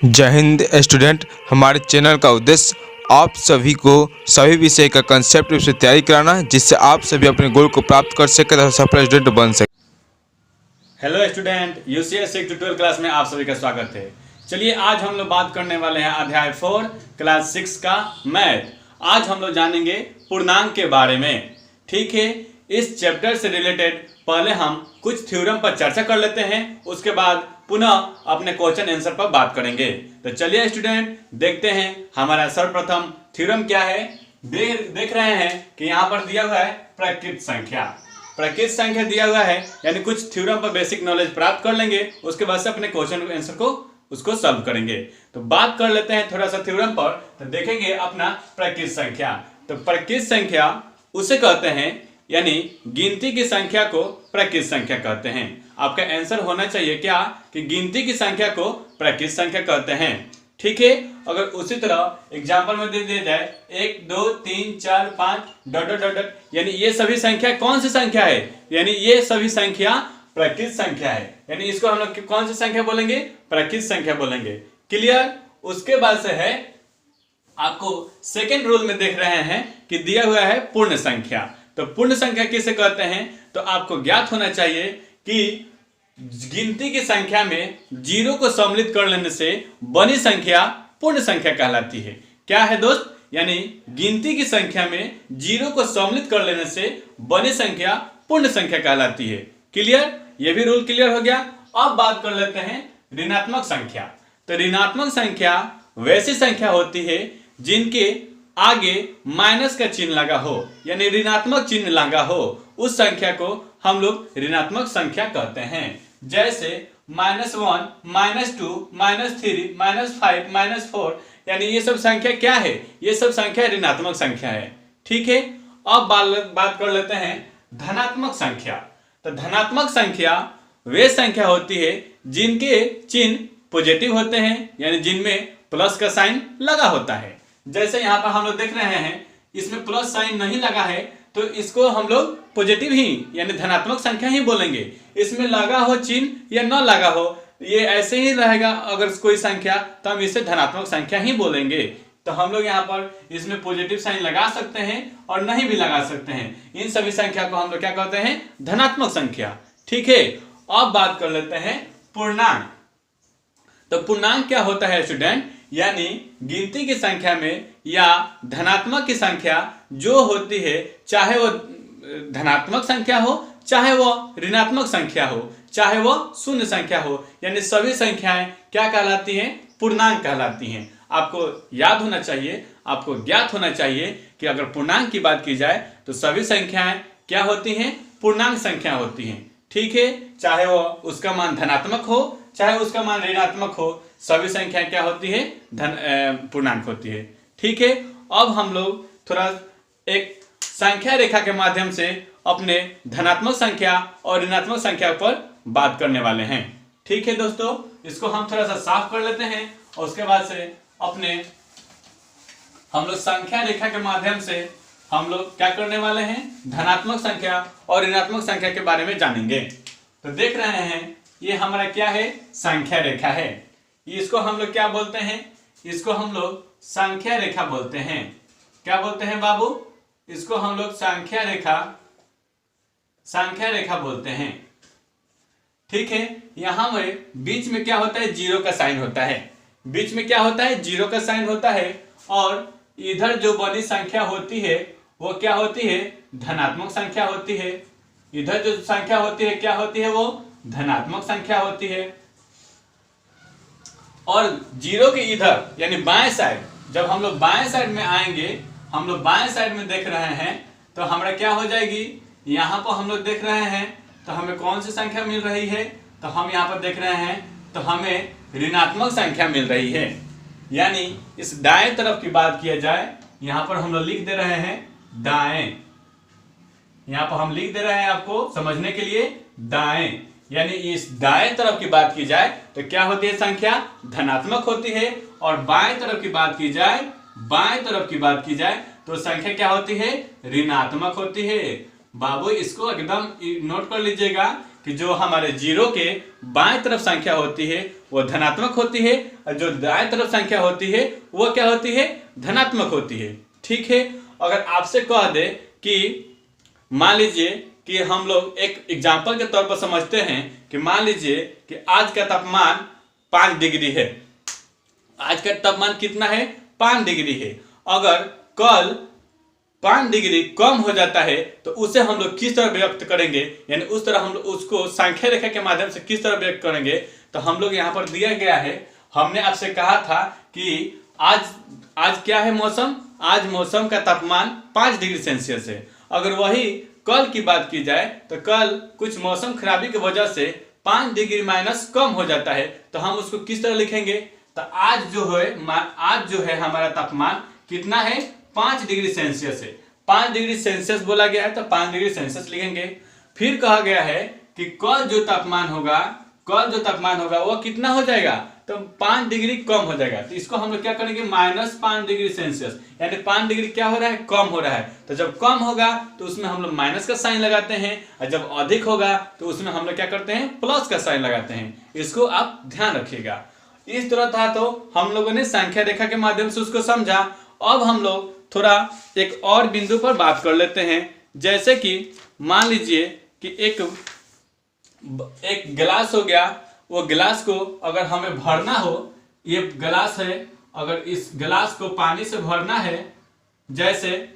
जय हिंद स्टूडेंट। हमारे चैनल का उद्देश्य आप सभी को सभी विषय का कंसेप्ट से तैयारी कराना है, जिससे आप सभी अपने गोल को प्राप्त कर सके तथा सफल स्टूडेंट बन सके। Hello student, UCS 6 to 12 class में आप सभी का स्वागत है। चलिए आज हम लोग बात करने वाले हैं अध्याय 4 क्लास 6 का मैथ। आज हम लोग जानेंगे पूर्णांक के बारे में। ठीक है, इस चैप्टर से रिलेटेड पहले हम कुछ थ्योरम पर चर्चा कर लेते हैं, उसके बाद पुनः अपने क्वेश्चन आंसर पर बात करेंगे। तो चलिए स्टूडेंट देखते हैं हमारा सर्वप्रथम थ्योरम क्या है। देख रहे हैं कि यहाँ पर दिया हुआ है प्रकृत संख्या दिया हुआ है, यानी कुछ थ्योरम पर बेसिक नॉलेज प्राप्त कर लेंगे, उसके बाद से अपने क्वेश्चन आंसर को उसको सॉल्व करेंगे। तो बात कर लेते हैं थोड़ा सा थ्योरम पर। तो देखेंगे अपना प्रकृत संख्या। तो प्रकृत संख्या उसे कहते हैं, यानी गिनती की संख्या को प्रकृत संख्या कहते हैं। आपका आंसर होना चाहिए क्या कि गिनती की संख्या को प्रकृत संख्या कहते हैं। ठीक है, अगर उसी तरह एग्जांपल में दे दिया जाए 1 2 3 4 5 डॉट डॉट डॉट, यानी ये सभी संख्या कौन सी संख्या है, यानी ये सभी संख्या प्रकृत संख्या है, यानी इसको हम लोग कौन सी संख्या बोलेंगे, प्रकृत संख्या बोलेंगे। क्लियर। उसके बाद से है आपको सेकेंड रूल में देख रहे हैं कि दिया हुआ है पूर्ण संख्या। तो पूर्ण संख्या किसे कहते हैं, तो आपको ज्ञात होना चाहिए कि गिनती की संख्या में जीरो को सम्मिलित कर लेने से बनी संख्या पूर्ण संख्या कहलाती है। क्या है दोस्त, यानी गिनती की संख्या में जीरो को सम्मिलित कर लेने से बनी संख्या पूर्ण संख्या कहलाती है। क्लियर, ये भी रूल क्लियर हो गया। अब बात कर लेते हैं ऋणात्मक संख्या। तो ऋणात्मक संख्या वैसी संख्या होती है जिनके आगे माइनस का चिन्ह लगा हो, यानी ऋणात्मक चिन्ह लगा हो, उस संख्या को हम लोग ऋणात्मक संख्या कहते हैं। जैसे -1, -2, -3, -5, -4, यानी ये सब संख्या क्या है, ये सब संख्या ऋणात्मक संख्या है। ठीक है, अब बात कर लेते हैं धनात्मक संख्या। तो धनात्मक संख्या वे संख्या होती है जिनके चिन्ह पॉजिटिव होते हैं, यानी जिनमें प्लस का साइन लगा होता है। जैसे यहाँ पर हम लोग देख रहे हैं इसमें प्लस साइन नहीं लगा है, तो इसको हम लोग पॉजिटिव ही यानी धनात्मक संख्या ही बोलेंगे। इसमें लगा हो चिन्ह या न लगा हो, ये ऐसे ही रहेगा अगर कोई संख्या, तो हम इसे धनात्मक संख्या ही बोलेंगे। तो हम लोग यहाँ पर इसमें पॉजिटिव साइन लगा सकते हैं और नहीं भी लगा सकते हैं। इन सभी संख्या को हम लोग क्या कहते हैं, धनात्मक संख्या। ठीक है, अब बात कर लेते हैं पूर्णांक। तो पूर्णांक क्या होता है स्टूडेंट, यानी गिनती की संख्या में या धनात्मक की संख्या जो होती है, चाहे वो धनात्मक संख्या हो, चाहे वो ऋणात्मक संख्या हो, चाहे वो शून्य संख्या हो, यानी सभी संख्याएं क्या कहलाती हैं, पूर्णांक कहलाती हैं। आपको याद होना चाहिए, आपको ज्ञात होना चाहिए कि अगर पूर्णांक की बात की जाए तो सभी संख्याएं क्या होती हैं, पूर्णांक संख्या होती हैं। ठीक है, चाहे वो उसका मान धनात्मक हो, चाहे उसका मान ऋणात्मक हो, सभी संख्या क्या होती है, पूर्णांक होती है। ठीक है, अब हम लोग थोड़ा एक संख्या रेखा के माध्यम से अपने धनात्मक संख्या और ऋणात्मक संख्या पर बात करने वाले हैं। ठीक है दोस्तों, इसको हम थोड़ा सा साफ कर लेते हैं और उसके बाद से अपने हम लोग संख्या रेखा के माध्यम से हम लोग क्या करने वाले हैं, धनात्मक संख्या और ऋणात्मक संख्या के बारे में जानेंगे। तो देख रहे हैं ये हमारा क्या है, संख्या रेखा है। इसको हम लोग क्या बोलते हैं, इसको हम लोग संख्या रेखा बोलते हैं। क्या बोलते हैं बाबू, इसको हम लोग संख्या रेखा बोलते हैं। ठीक है, यहां में बीच में क्या होता है, जीरो का साइन होता है। बीच में क्या होता है, जीरो का साइन होता है, और इधर जो बनी संख्या होती है वो क्या होती है, धनात्मक संख्या होती है। इधर जो संख्या होती है क्या होती है, वो धनात्मक संख्या होती है। और जीरो के इधर यानी बाएं साइड, जब हम लोग बाएं साइड में आएंगे, हम लोग बाएं साइड में देख रहे हैं तो हमारा क्या हो जाएगी, यहाँ पर हम लोग देख रहे हैं तो हमें कौन सी संख्या मिल रही है, तो हम यहाँ पर देख रहे हैं तो हमें ऋणात्मक संख्या मिल रही है। यानी इस दाएं तरफ की बात किया जाए, यहाँ पर हम लोग लिख दे रहे हैं दाएं, यहाँ पर हम लिख दे रहे हैं आपको समझने के लिए दाएं, यानी इस दाएं तरफ की बात की जाए तो क्या होती है, संख्या धनात्मक होती है। और बाएं तरफ की बात की जाए, तो संख्या क्या होती है, ऋणात्मक होती है। बाबू इसको एकदम नोट कर लीजिएगा कि जो हमारे जीरो के बाएं तरफ संख्या होती है वो धनात्मक होती है और जो दाएं तरफ संख्या होती है वो क्या होती है, धनात्मक होती है। ठीक है, अगर आपसे कह दे कि मान लीजिए कि हम लोग एक एग्जाम्पल के तौर पर समझते हैं कि मान लीजिए कि आज का तापमान 5 डिग्री है। आज का तापमान कितना है, 5 डिग्री है। अगर कल 5 डिग्री कम हो जाता है तो उसे हम लोग किस तरह व्यक्त करेंगे, यानी उस तरह हम लोग उसको संख्या रेखा के माध्यम से किस तरह व्यक्त करेंगे। तो हम लोग यहाँ पर दिया गया है, हमने आपसे कहा था कि आज क्या है मौसम, आज मौसम का तापमान 5 डिग्री सेल्सियस है। अगर वही कल की बात की जाए तो कल कुछ मौसम खराबी की वजह से 5 डिग्री माइनस कम हो जाता है, तो हम उसको किस तरह लिखेंगे। तो आज जो है हमारा तापमान कितना है, 5 डिग्री सेल्सियस है। 5 डिग्री सेल्सियस बोला गया है तो 5 डिग्री सेल्सियस लिखेंगे। फिर कहा गया है कि कल जो तापमान होगा वो कितना हो जाएगा, तो 5 डिग्री कम हो जाएगा। तो इसको हम लोग क्या करेंगे, -5 डिग्री सेल्सियस, यानी 5 डिग्री क्या हो रहा है, कम हो रहा है। तो जब कम होगा तो उसमें हम लोग माइनस का साइन लगाते हैं, और जब अधिक होगा तो उसमें हम लोग क्या करते हैं, प्लस का साइन लगाते हैं। इसको आप ध्यान रखिएगा। इस तरह था तो हम लोगों ने संख्या रेखा के माध्यम से उसको समझा। अब हम लोग थोड़ा एक और बिंदु पर बात कर लेते हैं। जैसे कि मान लीजिए कि एक गिलास हो गया, वो गिलास को अगर हमें भरना हो, ये गिलास है, अगर इस गिलास को पानी से भरना है, जैसे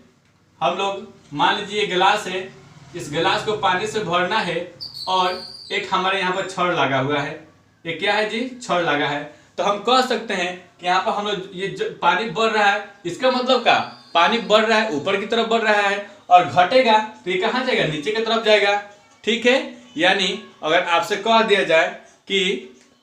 हम लोग मान लीजिए ये गिलास है, इस गिलास को पानी से भरना है और एक हमारे यहाँ पर छड़ लगा हुआ है। ये क्या है जी, छड़ लगा है। तो हम कह सकते हैं कि यहाँ पर हम लोग ये पानी बढ़ रहा है, इसका मतलब क्या, पानी बढ़ रहा है, ऊपर की तरफ बढ़ रहा है, और घटेगा तो ये कहाँ जाएगा, नीचे की तरफ जाएगा। ठीक है, यानी अगर आपसे कह दिया जाए कि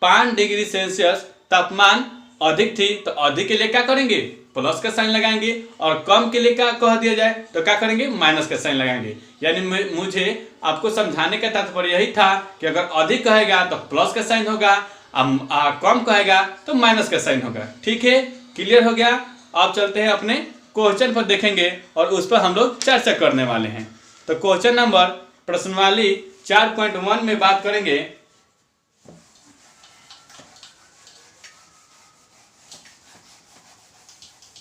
5 डिग्री सेल्सियस तापमान अधिक थी तो अधिक के लिए क्या करेंगे, प्लस का साइन लगाएंगे, और कम के लिए क्या कह दिया जाए तो क्या करेंगे, माइनस का साइन लगाएंगे। यानी मुझे आपको समझाने का तात्पर्य यही था कि अगर अधिक कहेगा तो प्लस का साइन होगा, कम कहेगा तो माइनस का साइन होगा। ठीक है, क्लियर हो गया। अब चलते हैं अपने क्वेश्चन पर देखेंगे और उस पर हम लोग चर्चा करने वाले हैं। तो क्वेश्चन नंबर प्रश्नावली 4.1 में बात करेंगे।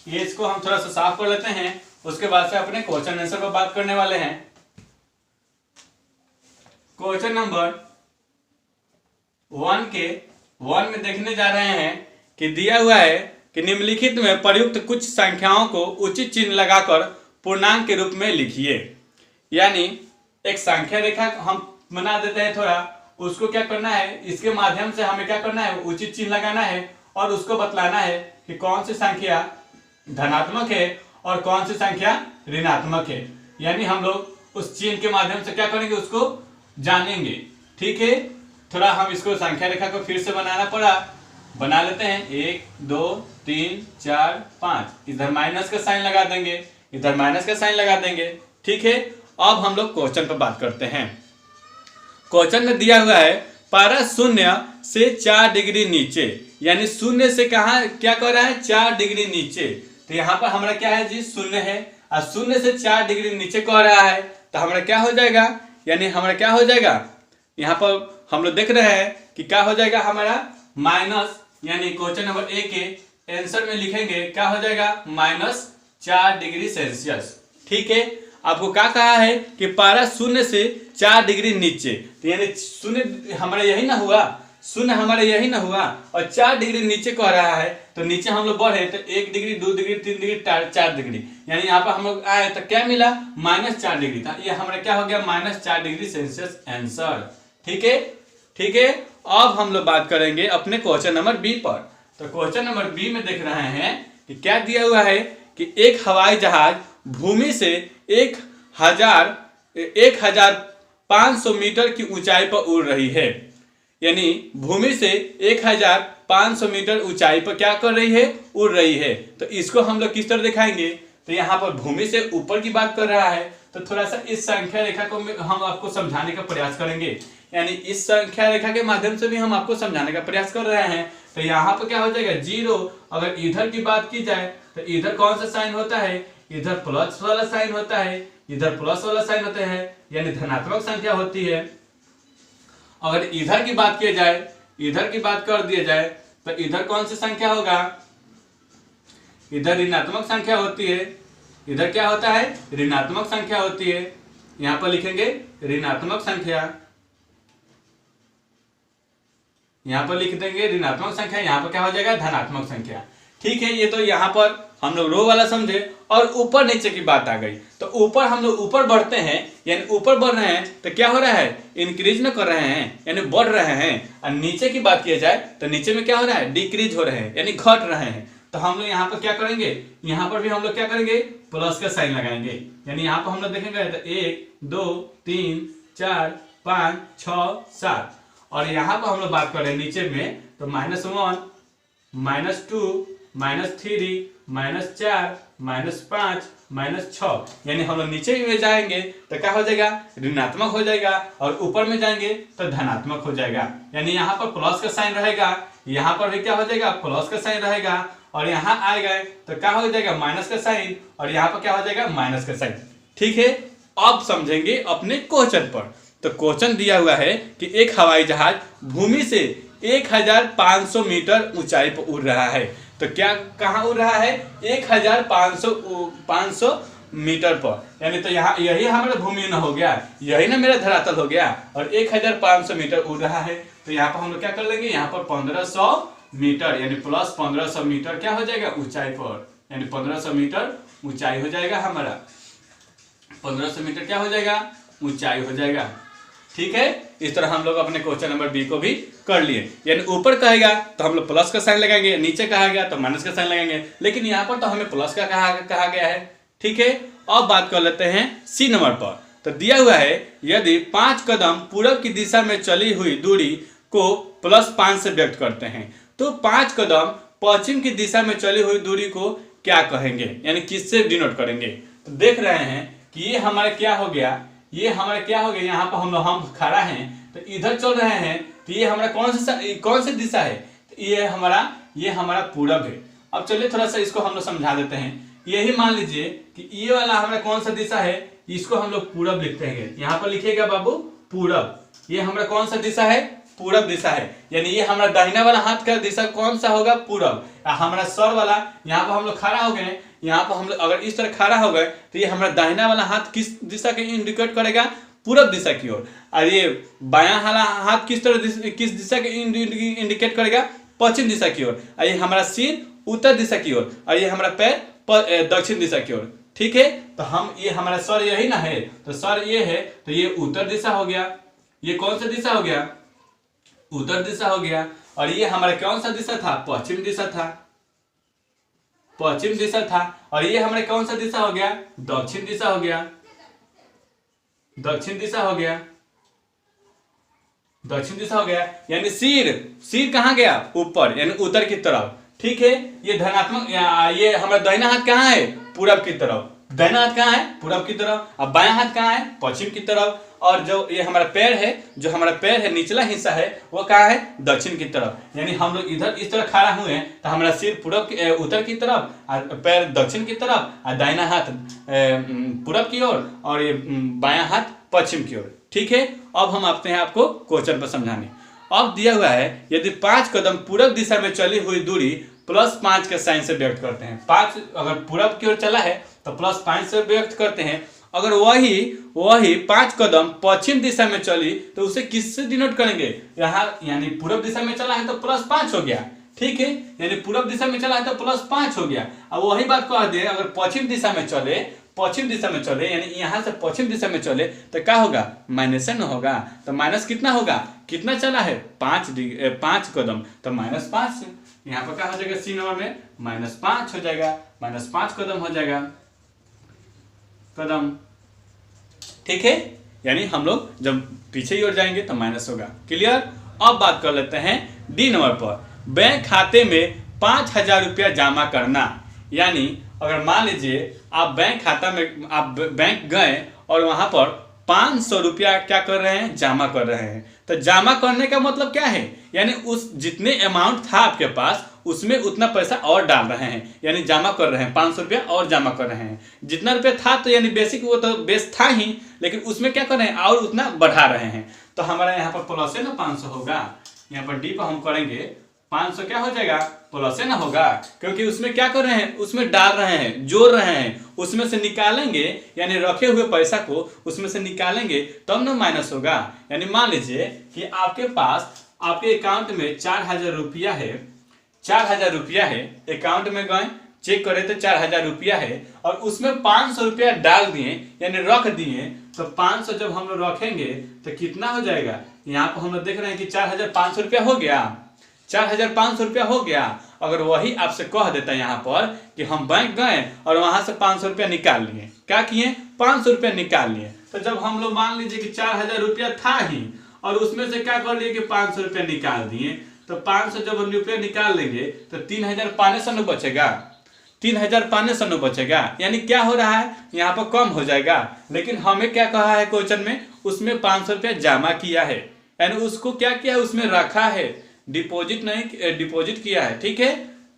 ये इसको हम थोड़ा सा साफ कर लेते हैं, उसके बाद से अपने क्वेश्चन आंसर पर बात करने वाले हैं। क्वेश्चन नंबर 1 में देखने जा रहे हैं कि दिया हुआ है कि निम्नलिखित में प्रयुक्त कुछ संख्याओं को उचित चिन्ह लगाकर पूर्णांक के रूप में लिखिए। यानी एक संख्या रेखा हम बना देते हैं, थोड़ा उसको क्या करना है, इसके माध्यम से हमें क्या करना है, उचित चिन्ह लगाना है और उसको बतलाना है कि कौन सी संख्या धनात्मक है और कौन सी संख्या ऋणात्मक है। यानी हम लोग उस चिन्ह के माध्यम से क्या करेंगे, उसको जानेंगे। ठीक है, थोड़ा हम इसको संख्या रेखा को फिर से बनाना पड़ा, बना लेते हैं। 1 2 3 4 5, इधर माइनस का साइन लगा देंगे, इधर माइनस का साइन लगा देंगे। ठीक है, अब हम लोग क्वेश्चन पर बात करते हैं। क्वेश्चन में दिया हुआ है पारा 0 से 4 डिग्री नीचे, यानी 0 से कहा क्या कर रहा है, 4 डिग्री नीचे। तो यहाँ पर हमारा क्या है जी, 0 है, और 0 से 4 डिग्री नीचे कह रहा है, तो हमारा क्या हो जाएगा, यानी हमारा क्या हो जाएगा, यहाँ पर हम लोग देख रहे हैं कि क्या हो जाएगा हमारा माइनस, यानी क्वेश्चन नंबर ए के आंसर में लिखेंगे क्या हो जाएगा, -4 डिग्री सेल्सियस। ठीक है, आपको क्या कहा है कि पारा 0 से 4 डिग्री नीचे, तो यानी 0 हमारा यही ना हुआ, 0 हमारा यही ना हुआ, और 4 डिग्री नीचे कह रहा है, तो नीचे हम लोग बढ़े तो 1 डिग्री 2 डिग्री 3 डिग्री 4 डिग्री, यानी यहाँ पर हम लोग आए तो क्या मिला, -4 डिग्री था। ये हमारा क्या हो गया, -4 डिग्री सेल्सियस आंसर। ठीक है, ठीक है। अब हम लोग बात करेंगे अपने क्वेश्चन नंबर बी पर। तो क्वेश्चन नंबर बी में देख रहे हैं कि क्या दिया हुआ है कि एक हवाई जहाज भूमि से 1500 मीटर की ऊंचाई पर उड़ रही है, यानी भूमि से 1500 मीटर ऊंचाई पर क्या कर रही है, उड़ रही है। तो इसको हम लोग किस तरह दिखाएंगे, तो यहाँ पर भूमि से ऊपर की बात कर रहा है, तो थोड़ा सा इस संख्या रेखा को हम आपको समझाने का प्रयास करेंगे, यानी इस संख्या रेखा के माध्यम से भी हम आपको समझाने का प्रयास कर रहे हैं। तो यहाँ पर क्या हो जाएगा, 0। अगर इधर की बात की जाए तो इधर कौन सा साइन होता है, इधर प्लस वाला साइन होता है, इधर प्लस वाला साइन होता है, यानी धनात्मक संख्या होती है। अगर इधर की बात किया जाए, इधर की बात कर दिया जाए, तो इधर कौन सी संख्या होगा, इधर ऋणात्मक संख्या होती है। इधर क्या होता है, ऋणात्मक संख्या होती है। यहां पर लिखेंगे ऋणात्मक संख्या, यहां पर लिख देंगे ऋणात्मक संख्या, यहां पर क्या हो जाएगा, धनात्मक संख्या। ठीक है, ये तो यहां पर हम लोग रो वाला समझे। और ऊपर नीचे की बात आ गई, तो ऊपर हम लोग ऊपर बढ़ते हैं, यानी ऊपर बढ़ रहे हैं तो क्या हो रहा है, इंक्रीज न कर रहे हैं, यानी बढ़ रहे हैं। और नीचे की बात किया जाए तो नीचे में क्या हो रहा है, डिक्रीज हो रहे हैं, यानी घट रहे हैं। तो हम लोग यहाँ पर क्या करेंगे, यहाँ पर भी हम लोग क्या करेंगे, प्लस का साइन लगाएंगे। यानी यहाँ पर हम लोग देखेंगे तो 1 2 3 4 5 6 7, और यहाँ पर हम लोग बात कर रहे हैं नीचे में तो -1 -2 -3 -4 -5 -6, यानी हम लोग नीचे में जाएंगे तो क्या हो जाएगा, ऋणात्मक हो जाएगा, और ऊपर में जाएंगे तो धनात्मक हो जाएगा। यानी यहाँ पर प्लस का साइन रहेगा, यहाँ पर भी क्या हो जाएगा, प्लस का साइन रहेगा, और यहाँ आएगा तो क्या हो जाएगा, माइनस का साइन, और यहाँ पर क्या हो जाएगा, माइनस का साइन। ठीक है, अब समझेंगे अपने क्वेश्चन पर। तो क्वेश्चन दिया हुआ है कि एक हवाई जहाज भूमि से 1500 मीटर ऊंचाई पर उड़ रहा है। तो क्या कहाँ उड़ रहा है, 1500 मीटर पर, यानी तो यहाँ यही हमारा भूमि न हो गया, यही ना मेरा धरातल हो गया, और 1500 मीटर उड़ रहा है। तो यहाँ पर हम लोग क्या कर लेंगे, यहाँ पर 1500 मीटर, यानी प्लस 1500 मीटर क्या हो जाएगा, ऊंचाई पर, यानी 1500 मीटर ऊंचाई हो जाएगा हमारा, 1500 मीटर क्या हो जाएगा, ऊंचाई हो जाएगा। ठीक है, इस तरह हम लोग अपने क्वेश्चन नंबर बी को भी कर लिए। यानी ऊपर कहेगा तो हम लोग प्लस का साइन लगाएंगे, नीचे कहेगा तो माइनस का साइन लगाएंगे, लेकिन यहाँ पर तो हमें प्लस का कहा गया है। ठीक है, अब बात कर लेते हैं सी नंबर पर। तो दिया हुआ है यदि 5 कदम पूरब की दिशा में चली हुई दूरी को +5 से व्यक्त करते हैं, तो 5 कदम पश्चिम की दिशा में चली हुई दूरी को क्या कहेंगे, यानी किससे डिनोट करेंगे। तो देख रहे हैं कि ये हमारा क्या हो गया, ये हमारा क्या हो गया, यहाँ पर हम खड़ा हैं तो इधर चल रहे हैं, तो ये हमारा कौन सी दिशा है, तो ये हमारा पूरब है। अब चलिए थोड़ा सा इसको हम लोग समझा देते हैं। यही मान लीजिए कि ये वाला हमारा कौन सा दिशा है, इसको हम लोग पूरब लिखते हैं। यहाँ पर लिखिएगा बाबू पूरब, ये हमारा कौन सा दिशा है, पूरब दिशा है। यानी ये हमारा दाहिना वाला हाथ का दिशा कौन सा होगा, पूरब। हमारा सर वाला यहाँ पर हम लोग खड़ा हो गए, यहाँ पर हम लोग अगर इस तरह खड़ा हो गए तो ये हमारा दाहिना वाला हाथ किस दिशा के इंडिकेट करेगा, पूरब दिशा की ओर। और ये बायां वाला हाथ किस दिशा के इंडिकेट करेगा, पश्चिम दिशा की ओर। और ये हमारा सिर उत्तर दिशा की ओर, और ये हमारा पैर दक्षिण दिशा की ओर। ठीक है, तो हम ये हमारा सर यही ना है, तो सर ये है तो ये उत्तर दिशा हो गया। ये कौन सा दिशा हो गया, उत्तर दिशा हो गया। और ये हमारा कौन सा दिशा था, पश्चिम दिशा था, पश्चिम दिशा था। और ये हमारे कौन सा दिशा हो गया, दक्षिण दिशा हो गया, दक्षिण दिशा हो गया, दक्षिण दिशा हो गया। यानी सिर कहाँ गया, ऊपर, यानी उत्तर की तरफ। ठीक है, ये धनात्मक, ये हमारा दाहिना हाथ कहाँ है, पूरब की तरफ। दाहिना हाथ कहाँ है, पूरब की तरफ। अब बायां हाथ कहाँ है, पश्चिम की तरफ। और जो ये हमारा पैर है, जो हमारा पैर है निचला हिस्सा है, वो कहाँ है, दक्षिण की तरफ। यानी हम लोग इधर इस तरह खड़ा हुए हैं तो हमारा सिर उत्तर की तरफ, और पैर दक्षिण की तरफ, और दाहिना हाथ पूरब की ओर, और ये बायां हाथ पश्चिम की ओर। ठीक है, अब हम आते हैं आपको क्वेश्चन पर समझाने। अब दिया हुआ है यदि 5 कदम पूरब दिशा में चली हुई दूरी +5 के साइन से व्यक्त करते हैं। 5 अगर पूरब की ओर चला है तो +5 से व्यक्त करते हैं। अगर वही 5 कदम पश्चिम दिशा में चली तो उसे किससे डिनोट करेंगे, यहाँ यानी पूरब दिशा में चला है तो +5 हो गया। ठीक है, यानी पूरब दिशा में चला है तो +5 हो गया। अब वही बात कह दे, अगर पश्चिम दिशा में चले, यानी यहाँ से पश्चिम दिशा में चले तो क्या होगा, माइनस न होगा। तो माइनस कितना होगा, कितना चला है, 5 कदम, तो -5। यहाँ पर क्या हो जाएगा, सी नंबर में -5 हो जाएगा, -5 कदम हो जाएगा, कदम। ठीक है, यानी हम लोग जब पीछे की ओर जाएंगे तो माइनस होगा। क्लियर। अब बात कर लेते हैं डी नंबर पर, बैंक खाते में 5000 रुपया जमा करना। यानी अगर मान लीजिए आप बैंक गए और वहां पर 500 रुपया क्या कर रहे हैं, जमा कर रहे हैं। तो जमा करने का मतलब क्या है, यानी उस जितने अमाउंट था आपके पास उसमें उतना पैसा और डाल रहे हैं, यानी जमा कर रहे हैं, 500 रुपया और जमा कर रहे हैं। जितना रुपया था तो यानी बेसिक वो तो बेस था ही, लेकिन उसमें क्या कर रहे हैं और उतना बढ़ा रहे हैं। तो हमारा यहाँ पर प्लस है ना 500 होगा। यहाँ पर डी पर हम करेंगे 500 क्या हो जाएगा प्लस है ना होगा, क्योंकि उसमें क्या कर रहे हैं, उसमें डाल रहे हैं, जोड़ रहे हैं, उसमें से निकालेंगे यानी रखे हुए पैसा को उसमें से निकालेंगे तब ना माइनस होगा। यानी मान लीजिए कि आपके पास आपके अकाउंट में 4000 रुपया है, 4000 रुपया है, अकाउंट में गए चेक करे तो 4000 रुपया है और उसमें 500 रुपया डाल दिए यानी रख दिए, तो 500 जब हम लोग रखेंगे तो कितना हो जाएगा, यहाँ पर हम लोग देख रहे हैं कि 4500 रुपया हो गया, 4500 रुपया हो गया। अगर वही आपसे कह देता यहाँ पर कि हम बैंक गए और वहां से 500 रुपया निकाल लिए, क्या किए 500 रुपया निकाल लिए, तो जब हम लोग मान लीजिए कि 4000 रुपया था ही और उसमें से क्या कर लिए कि 500 रुपया निकाल दिए, तो 500 जब रुपया निकाल लेंगे तो 3500 बचेगा, 3500 बचेगा। यानी क्या हो रहा है यहाँ पर कम हो जाएगा, लेकिन हमें क्या कहा है क्वेश्चन में, उसमें 500 रुपया जमा किया है, यानी उसको क्या किया है उसमें रखा है, डिपॉजिट नहीं डिपॉजिट किया है। ठीक है,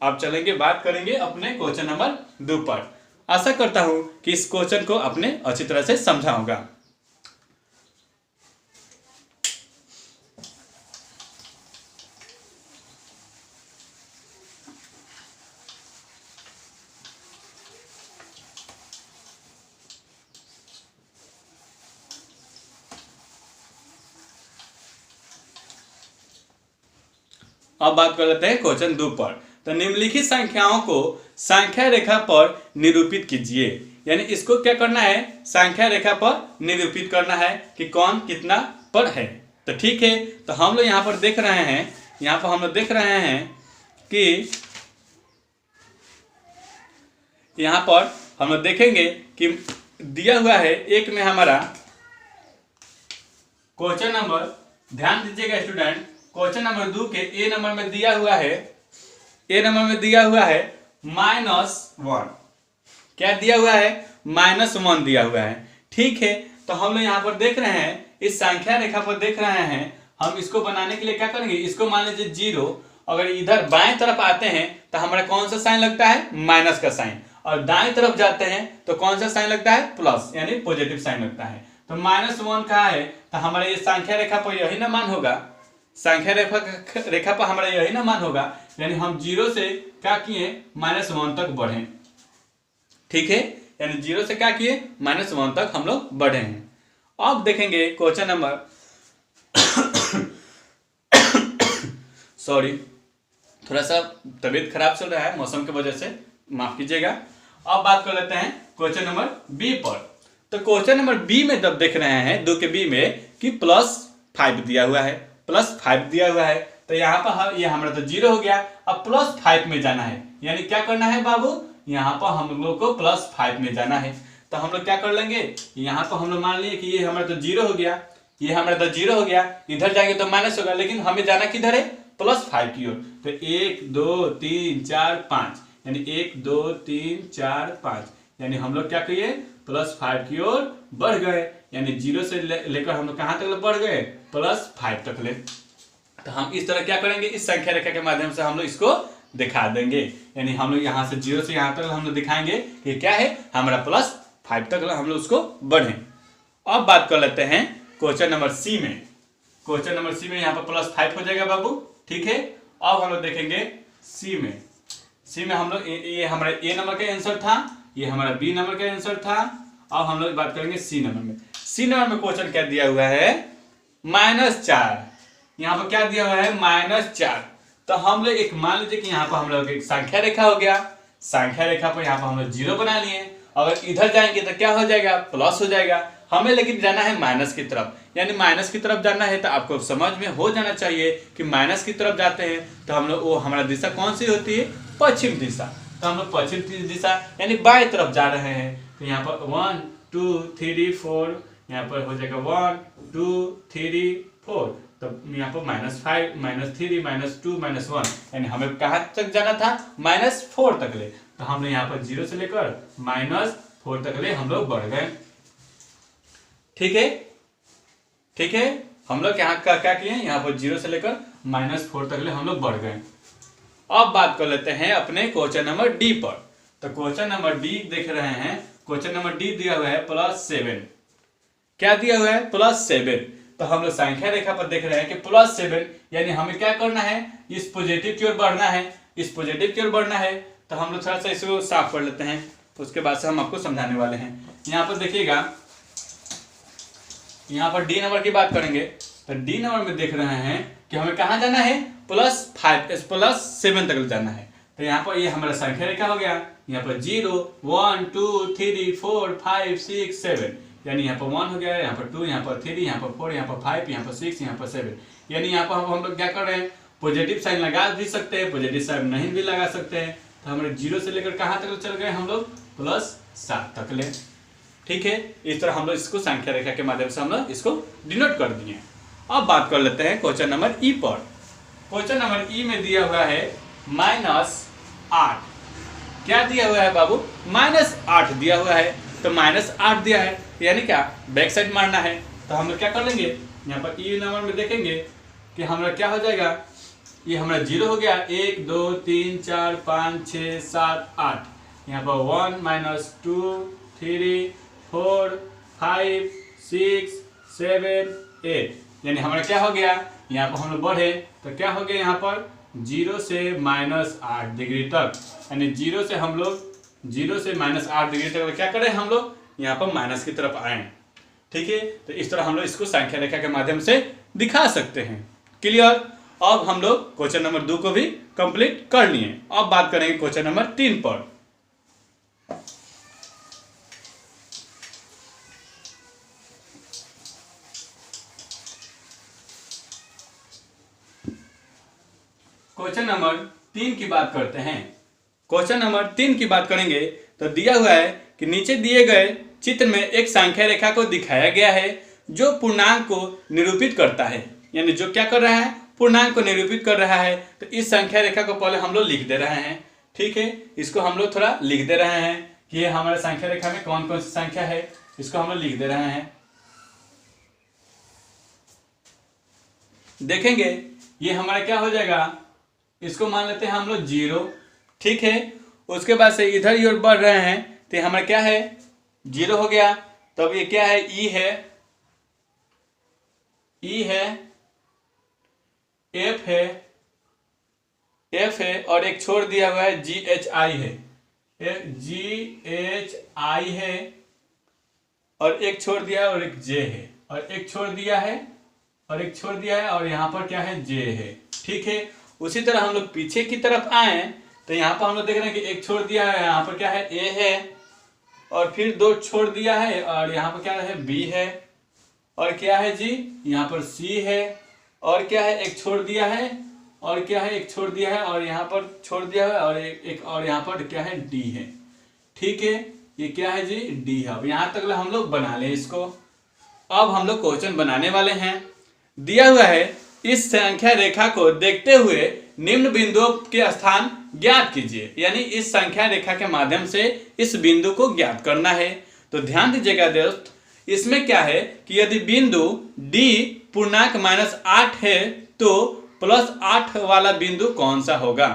अब चलेंगे बात करेंगे अपने क्वेश्चन नंबर 2 पर। आशा करता हूं कि इस क्वेश्चन को आपने अच्छी तरह से समझा होगा। अब बात कर लेते हैं क्वेश्चन 2 पर। तो निम्नलिखित संख्याओं को संख्या रेखा पर निरूपित कीजिए, यानी इसको क्या करना है संख्या रेखा पर निरूपित करना है कि कौन कितना पर है। तो ठीक है, तो हम लोग यहाँ पर देख रहे हैं, यहाँ पर हम लोग देख रहे हैं कि यहाँ पर हम लोग देखेंगे कि दिया हुआ है एक में हमारा क्वेश्चन नंबर, ध्यान दीजिएगा स्टूडेंट, क्वेश्चन नंबर 2 के ए नंबर में दिया हुआ है, ए नंबर में दिया हुआ है -1, क्या दिया हुआ है -1 दिया हुआ है। ठीक है, तो हम लोग यहाँ पर देख रहे हैं, इस संख्या रेखा पर देख रहे हैं, हम इसको बनाने के लिए क्या करेंगे, इसको मान लीजिए 0, अगर इधर बाएं तरफ आते हैं तो हमारा कौन सा साइन लगता है माइनस का साइन, और दाएं तरफ जाते हैं तो कौन सा साइन लगता है प्लस यानी पॉजिटिव साइन लगता है। तो -1 कहा है तो हमारे ये संख्या रेखा पर यही ना मान होगा, संख्या रेखा पर हमारा यही ना मान होगा, यानी हम 0 से क्या किए -1 तक बढ़े। ठीक है, यानी 0 से क्या किए -1 तक हम लोग बढ़े हैं। अब देखेंगे क्वेश्चन नंबर सॉरी, थोड़ा सा तबीयत खराब चल रहा है मौसम की वजह से, माफ कीजिएगा। अब बात कर लेते हैं क्वेश्चन नंबर बी पर। तो क्वेश्चन नंबर बी में जब देख रहे हैं 2 के बी में कि +5 दिया हुआ है, +5 दिया हुआ है, तो यहाँ पर ये हमारा तो 0 हो गया। अब +5 में जाना है, यानी क्या करना है बाबू, यहाँ पर हम लोग को +5 में जाना है। तो हम लोग क्या कर लेंगे, यहाँ पर हम लोग मान लिए कि ये हमारा तो 0 हो गया, ये हमारा तो 0 हो गया, इधर जाएंगे तो माइनस होगा, लेकिन हमें जाना किधर है +5 की ओर। तो 1 2 3 4 5, यानी 1 2 3 4 5, यानी हम लोग क्या करिए +5 की ओर बढ़ गए, यानी 0 से लेकर हम लोग कहाँ तक बढ़ गए +5 तक ले। तो हम इस तरह क्या करेंगे, इस संख्या रेखा के माध्यम से हम लोग इसको दिखा देंगे, यानी हम लोग यहाँ से 0 से यहाँ तक हम लोग दिखाएंगे कि क्या है हमारा +5 तक हम लोग उसको बढ़े। अब बात कर लेते हैं क्वेश्चन नंबर सी में। क्वेश्चन नंबर सी में यहाँ पर +5 हो जाएगा बाबू। ठीक है, अब हम लोग देखेंगे सी में। सी में हम लोग ये हमारा ए नंबर का आंसर था, ये हमारा बी नंबर का आंसर था। अब हम लोग बात करेंगे सी नंबर में। सी नंबर में क्वेश्चन क्या दिया हुआ है -4, यहाँ पर क्या दिया हुआ है -4। तो हम लोग एक मान लीजिए कि यहाँ पर हम लोग एक संख्या रेखा हो गया, संख्या रेखा पर यहाँ पर हम लोग 0 बना लिए, अगर इधर जाएंगे तो क्या हो जाएगा प्लस हो जाएगा। हमें लेकिन जाना है माइनस की तरफ, यानी माइनस की तरफ जाना है तो आपको समझ में हो जाना चाहिए कि माइनस की तरफ जाते हैं तो हम लोग वो हमारा दिशा कौन सी होती है पश्चिम दिशा। तो हम लोग पश्चिम दिशा यानी बाएं तरफ जा रहे हैं। तो यहाँ पर 1 2 3 4, यहाँ पर हो जाएगा 1 2 3 4, तो यहाँ पर -5 -3 -2 -1, यानी हमें कहाँ तक जाना था -4 तक ले। तो हम लोग यहाँ पर 0 से लेकर -4 तक ले हम लोग बढ़ गए। ठीक है, ठीक है, हम लोग यहाँ क्या किए, यहाँ पर 0 से लेकर -4 तक ले हम लोग बढ़ गए। अब बात कर लेते हैं अपने क्वेश्चन नंबर डी पर। तो क्वेश्चन नंबर डी देख रहे हैं, क्वेश्चन नंबर डी दिया हुआ है +7, क्या दिया हुआ है +7। तो हम लोग संख्या रेखा पर देख रहे हैं कि +7, यानी हमें क्या करना है, इस पॉजिटिव की ओर बढ़ना है, इस पॉजिटिव की ओर बढ़ना है। तो हम लोग थोड़ा सा इसको साफ कर लेते हैं, उसके बाद से हम आपको समझाने वाले हैं। यहाँ पर देखिएगा, यहाँ पर डी नंबर की बात करेंगे तो डी नंबर में देख रहे हैं कि हमें कहाँ जाना है, +7 तक जाना है। तो यहाँ पर ये हमारा संख्या रेखा हो गया, यहाँ पर 0 1 2 3 4 5 6 7, यानी यहाँ पर 1 हो गया, यहाँ पर 2, यहाँ पर 3, यहाँ पर 4, यहाँ पर 5, यहाँ पर 6, यहाँ पर 7। यानी यहाँ पर हम लोग क्या कर रहे हैं, पॉजिटिव साइन लगा भी सकते हैं, पॉजिटिव साइन नहीं भी लगा सकते हैं। तो हमारे 0 से लेकर कहाँ तक चल गए हम लोग, +7 तक ले। ठीक है, इस तरह हम लोग इसको संख्या रेखा के माध्यम से हम लोग इसको डिनोट कर दिए। अब बात कर लेते हैं क्वेश्चन नंबर ई पर। क्वेश्चन नंबर ई में दिया हुआ है -8। क्या दिया हुआ है बाबू, -8 दिया हुआ है। तो -8 दिया है, यानी क्या, बैक साइड मारना है। तो हम लोग क्या कर लेंगे, यहाँ पर ई नंबर में देखेंगे कि हमारा क्या हो जाएगा, ये हमारा 0 हो गया, 1 2 3 4 5 6 7 8, यहाँ पर 1 -2 3 4 5 6 7 8, यानी हमारा क्या हो गया, यहाँ पर हम लोग बढ़े तो क्या हो गया, यहाँ पर 0 से -8 डिग्री तक, यानी 0 से हम लोग 0 से -8 डिग्री तक क्या करें, हम लोग यहाँ पर माइनस की तरफ आए। ठीक है, तो इस तरह हम लोग इसको संख्या रेखा के माध्यम से दिखा सकते हैं। क्लियर। अब हम लोग क्वेश्चन नंबर 2 को भी कंप्लीट कर लिए। अब बात करेंगे क्वेश्चन नंबर 3 पर। क्वेश्चन नंबर 3 की बात करते हैं। क्वेश्चन नंबर 3 की बात करेंगे तो दिया हुआ है कि नीचे दिए गए चित्र में एक संख्या रेखा को दिखाया गया है जो पूर्णांक को निरूपित करता है, यानी जो क्या कर रहा है, पूर्णांक को निरूपित कर रहा है। तो इस संख्या रेखा को पहले हम लोग लिख दे रहे हैं। ठीक है, इसको हम लोग थोड़ा लिख दे रहे हैं कि ये हमारे संख्या रेखा में कौन कौन सी संख्या है, इसको हम लोग लिख दे रहे हैं। देखेंगे ये हमारा क्या हो जाएगा, इसको मान लेते हैं हम लोग 0। ठीक है, उसके बाद से इधर की ओर बढ़ रहे हैं तो हमारा क्या है, 0 हो गया। तो अब ये क्या है, ई है, ई है, एफ है, एफ है, और एक छोड़ दिया हुआ है GHI है, GHI है, और एक छोड़ दिया है, और एक J है, और एक छोड़ दिया है, और एक छोड़ दिया है, और यहाँ पर क्या है, J है। ठीक है, उसी तरह हम लोग पीछे की तरफ आए तो यहाँ पर हम लोग देख रहे हैं कि एक छोड़ दिया है, यहाँ पर क्या है, A है, और फिर 2 छोड़ दिया है, और यहाँ पर क्या है, B है, और क्या है जी, यहाँ पर C है, और क्या है, एक छोड़ दिया है, और क्या है, एक छोड़ दिया है, और यहाँ पर छोड़ दिया है, और एक और यहाँ पर क्या है, D है। ठीक है, ये क्या है जी, D है। अब यहाँ तक हम लोग बना लें इसको। अब हम लोग क्वेश्चन बनाने वाले हैं। दिया हुआ है, इस संख्या रेखा को देखते हुए निम्न बिंदुओं के स्थान ज्ञात कीजिए, यानी इस संख्या रेखा के माध्यम से इस बिंदु को ज्ञात करना है। तो ध्यान दीजिएगा दोस्त, इसमें क्या है कि यदि बिंदु D पूर्णांक -8 है तो +8 वाला बिंदु कौन सा होगा,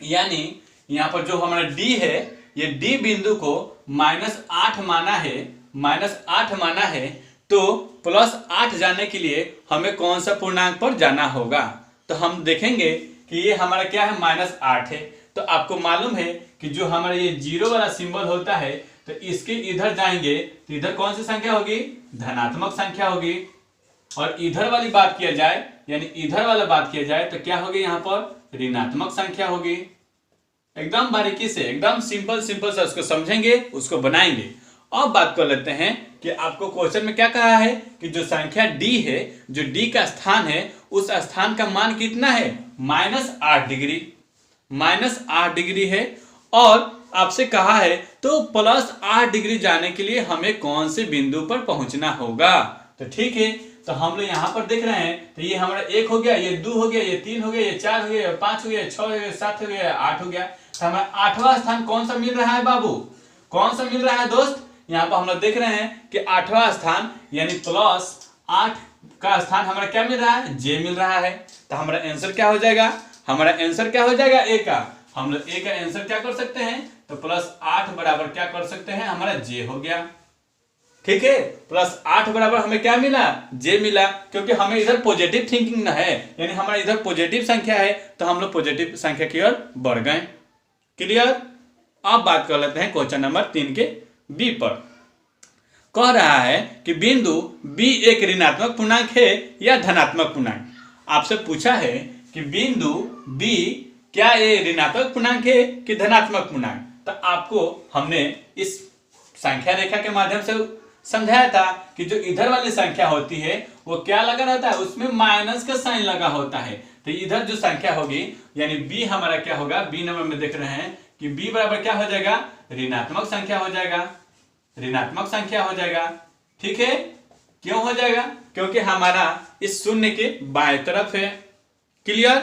यानी यहाँ पर जो हमारा D है, ये D बिंदु को -8 माना है, -8 माना है, तो +8 जाने के लिए हमें कौन सा पूर्णांक पर जाना होगा। तो हम देखेंगे कि ये हमारा क्या है, -8 है। तो आपको मालूम है कि जो हमारा ये 0 वाला सिंबल होता है, तो इसके इधर जाएंगे तो इधर कौन सी संख्या होगी, धनात्मक संख्या होगी। और इधर वाली बात किया जाए, यानी इधर वाला बात किया जाए, तो क्या होगी, यहाँ पर ऋणात्मक संख्या होगी। एकदम बारीकी से, एकदम सिंपल सिंपल से उसको समझेंगे, उसको बनाएंगे। अब बात कर लेते हैं कि आपको क्वेश्चन में क्या कहा है कि जो संख्या D है, जो D का स्थान है, उस स्थान का मान कितना है, -8 डिग्री, -8 डिग्री है। और आपसे कहा है तो +8 डिग्री जाने के लिए हमें कौन से बिंदु पर पहुंचना होगा। तो ठीक है, तो हम लोग यहाँ पर देख रहे हैं, तो ये हमारा 1 हो गया, ये 2 हो गया, ये 3 हो गया, ये 4 हो गया, ये 5 हो गया, 6 हो गया, 7 हो गया, 8 हो गया। तो हमारा 8वां स्थान कौन सा मिल रहा है बाबू, कौन सा मिल रहा है दोस्त, यहाँ पर हम लोग देख रहे हैं कि 8वां स्थान यानी +8 का स्थान हमारा क्या मिल रहा है, J मिल रहा है। तो हमारा आंसर क्या हो जाएगा, हमारा आंसर क्या हो जाएगा, A का। हम लोग A का आंसर क्या कर सकते हैं, तो +8 बराबर क्या कर सकते हैं, हमारा J हो गया। ठीक है, प्लस 8 बराबर हमें क्या मिला, जे मिला, क्योंकि हमें इधर पॉजिटिव थिंकिंग ना है, यानी हमारा इधर पॉजिटिव संख्या है तो हम लोग पॉजिटिव संख्या की ओर बढ़ गए। क्लियर। अब बात कर लेते हैं क्वेश्चन नंबर 3 के बी पर। कह रहा है कि बिंदु बी एक ऋणात्मक पूर्णांक है या धनात्मक पूर्णांक। आपसे पूछा है कि बिंदु बी क्या ये ऋणात्मक पूर्णांक है कि धनात्मक पूर्णांक। तो आपको हमने इस संख्या रेखा के माध्यम से समझाया था कि जो इधर वाली संख्या होती है वो क्या लगा रहता है, उसमें माइनस का साइन लगा होता है। तो इधर जो संख्या होगी यानी बी हमारा क्या होगा, बी नंबर में देख रहे हैं कि बी बराबर क्या हो जाएगा, ऋणात्मक संख्या हो जाएगा, ऋणात्मक संख्या हो जाएगा। ठीक है, क्यों हो जाएगा, क्योंकि हमारा इस शून्य के बाएं तरफ है। क्लियर।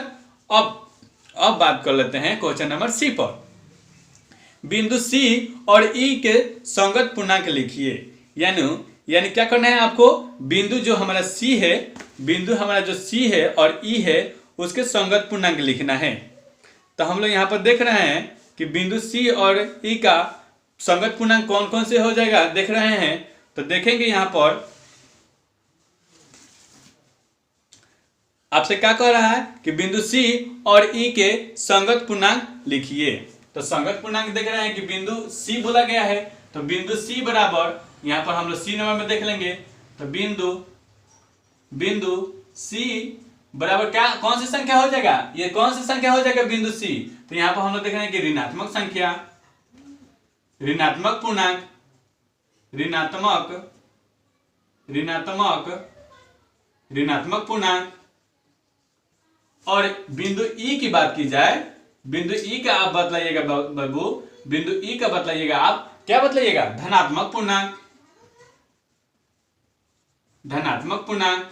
अब बात कर लेते हैं क्वेश्चन नंबर सी पर। बिंदु सी और ई के संगत पूर्णांक लिखिए। यानी क्या करना है आपको, बिंदु जो हमारा सी है, बिंदु हमारा जो सी है और ई है उसके संगत पूर्णांक लिखना है। तो हम लोग यहां पर देख रहे हैं कि बिंदु सी और ई का संगत पूर्णांक कौन कौन से हो जाएगा देख रहे हैं। तो देखेंगे यहां पर आपसे क्या कह रहा है कि बिंदु सी और ई के संगत पूर्णांक लिखिए। तो संगत पूर्णांक देख रहे हैं कि बिंदु सी बोला गया है, तो बिंदु सी बराबर यहां पर हम लोग सी नंबर में देख लेंगे। तो बिंदु सी बराबर क्या, कौन सी संख्या हो जाएगा, ये कौन सी संख्या हो जाएगा बिंदु सी। तो यहां पर हम लोग देख रहे हैं कि ऋणात्मक संख्या, ऋणात्मक पूर्णांक, ऋणात्मक पूर्णांक। और बिंदु ई की बात की जाए, बिंदु ई का आप बतलाइएगा बाबू, बिंदु ई का बतलाइएगा आप क्या बतलाइएगा, धनात्मक पूर्णांक, धनात्मक पूर्णांक।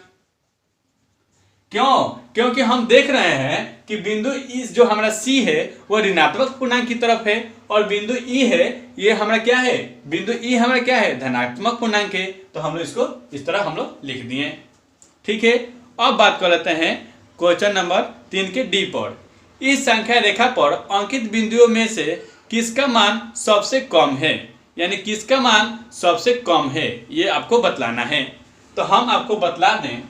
क्यों, क्योंकि हम देख रहे हैं कि बिंदु ई जो हमारा सी है वो ऋणात्मक पूर्णांक की तरफ है और बिंदु ई है ये हमारा क्या है, बिंदु ई हमारा क्या है, धनात्मक पूर्णांक है। तो हम लोग इसको इस तरह हम लोग लिख दिए। ठीक है। अब बात कर लेते हैं क्वेश्चन नंबर 3 के डी पर। इस संख्या रेखा पर अंकित बिंदुओं में से किसका मान सबसे कम है, यानी किसका मान सबसे कम है ये आपको बतलाना है। तो हम आपको बतला दें,